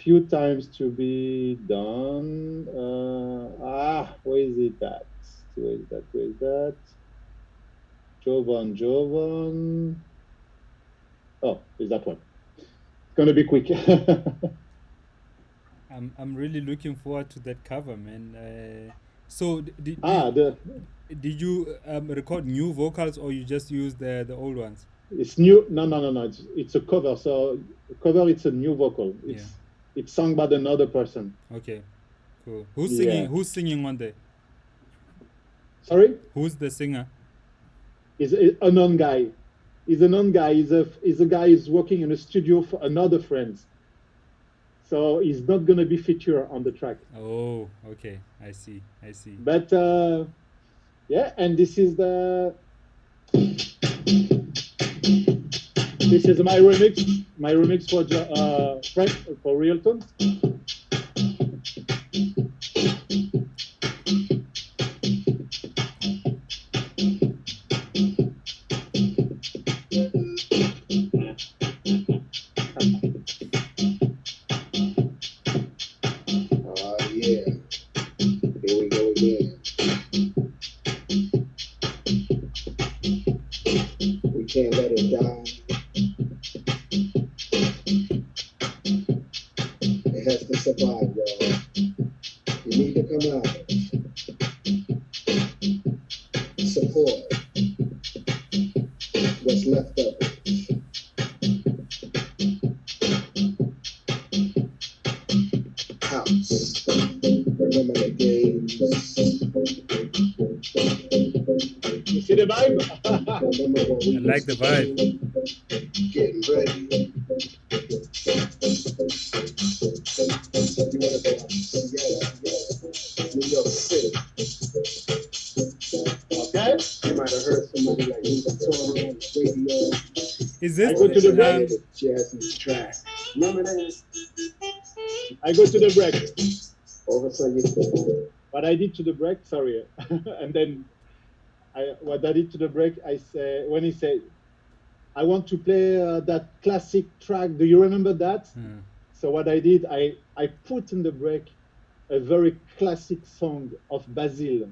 few times to be done. Where is it at? Where is that? Where is that? Jovan. Oh, is that one? It's gonna be quick. I'm really looking forward to that cover, man. So The did you record new vocals or you just use the old ones? it's new. No. It's a cover. So cover. It's a new vocal. Yeah. It's sung by another person. Okay. Cool. Who's Yeah. singing? Who's singing on there? Sorry, Who's the singer? is a non guy. He's a non guy. He's a guy who's working in a studio for another friend. So he's not gonna be featured on the track. Oh, okay. I see. I see. But yeah, and this is my remix for Frank for Realton. Yeah, here we go again. We can't let it die. It has to survive, y'all. You need to come out. Support what's left of it. You see the vibe? I like the vibe. Getting ready. You wanna go out? New York City. Okay. You might have heard somebody like Luke Torrey on the radio. Is I this go to the break. Jazzy track. Remember that? I go to the break. All of a sudden you What I did to the break, sorry, and then what I did to the break, I say when he said, "I want to play that classic track." Do you remember that? So what I did, I put in the break a very classic song of Basil.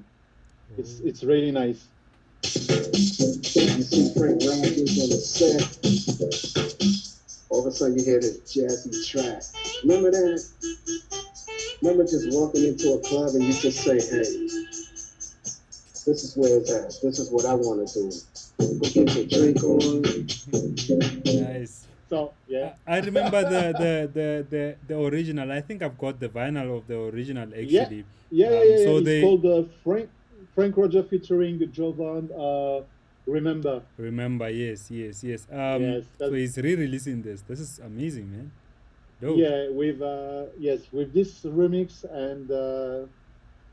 It's really nice. you see Frank Rogers on the set. All of a sudden you hear this jazzy track. Remember that? Remember just walking into a club and you just say, hey, this is where it's at. This is what I want to do. Go get your drink on. Nice. So yeah, I remember the original. I think I've got the vinyl of the original yeah, actually. yeah. So It's they called Frank Roger featuring Jovan. Remember? remember, yes. Yes, So that's he's re-releasing this. This is amazing, man. Dope. yeah. With yes, with this remix and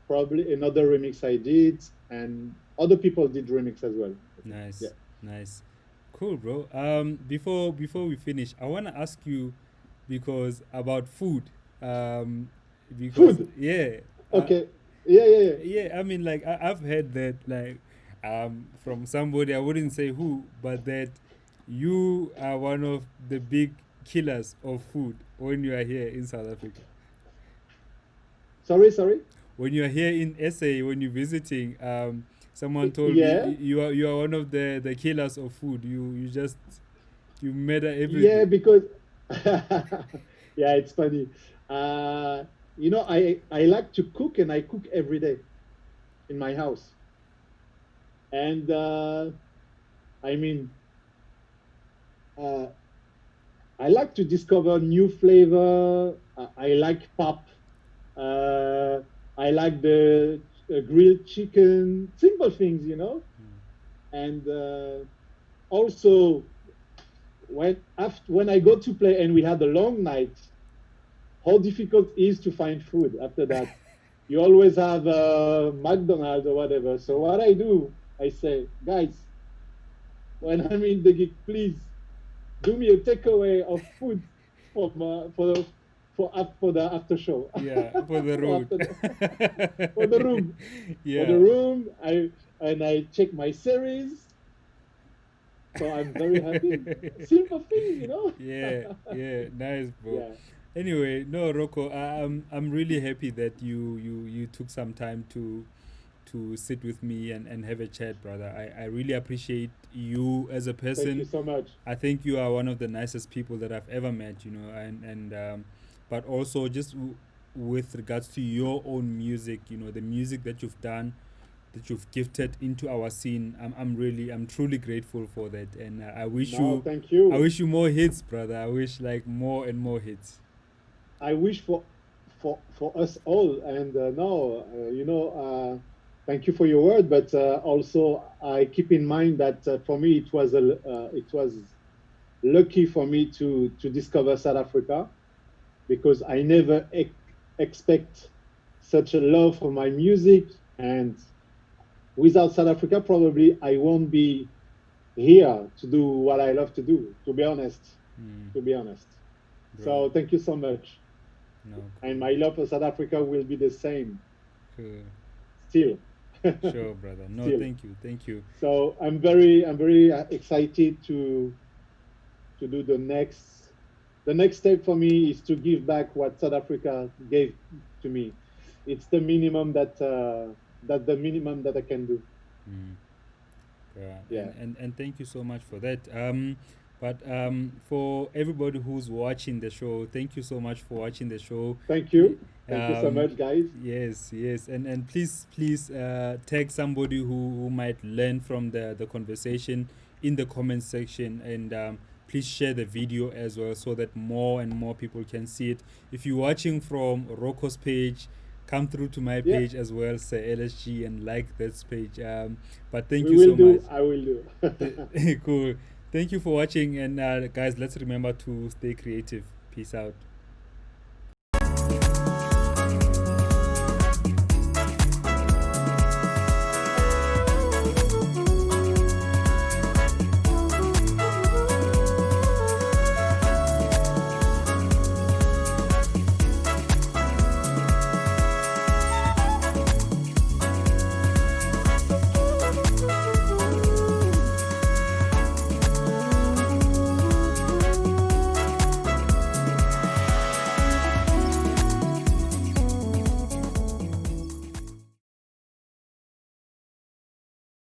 probably another remix I did, and other people did remix as well. Yeah, Nice, nice, cool, bro. Before we finish, I wanna ask you because about food. Because food. yeah, Okay. Yeah. yeah. I mean, like I've heard that like from somebody I wouldn't say who, but that you are one of the big killers of food when you are here in South Africa. Sorry. When you are here in SA, when you're visiting, someone told me Yeah, you are one of the killers of food. You just you murder yeah. everything. Because yeah, it's funny. Uh, I like to cook, and I cook every day in my house. And I mean, uh, I like to discover new flavor. I like pop. Uh, I like the grilled chicken, simple things. And also, when I go to play and we had a long night, how difficult it is to find food after that. You always have McDonald's or whatever. So what I do, I say, guys, when I'm in the gig, please do me a takeaway of food from for the after show. Yeah, for the For road. after for the room. For the Yeah. room, I check my series. So I'm very happy. Simple things. Yeah, nice, bro. Yeah. Anyway, no, Rocco, I'm really happy that you took some time to sit with me and have a chat, brother. I really appreciate you as a Thank you person. so much. I think you are one of the nicest people that I've ever met, and but also just with regards to your own music, the music that you've done, that you've gifted into our scene. I'm truly grateful for that, and No, thank I you. wish you more hits, brother. I wish like more and more hits. I wish for us all. And no, thank you for your word. But also, I keep in mind that for me, it was lucky for me to discover South Africa, because I never expect such a love for my music. And without South Africa, probably I won't be here to do what I love to do. To be honest, Mm, to be honest. bro, So thank you so much. no, And cool, my love for South Africa will be the same cool, still. sure, brother. No, Still. thank you. So I'm very excited to do the next step for me is to give back what South Africa gave to me. It's the minimum that I can do. Mm. Yeah, Yeah. and thank you so much for that. But for everybody who's watching the show, thank you so much for watching the show. Thank Y- you. Thank you so much, guys. yes, and please tag somebody who might learn from the conversation in the comment section, and please share the video as well so that more and more people can see it. If you're watching from Rocco's page, come through to my Yeah, page as well, Sir LSG, and like this page. But thank we you will so do. much. I will do. Cool. Thank you for watching, and guys, let's remember to stay creative. Peace out.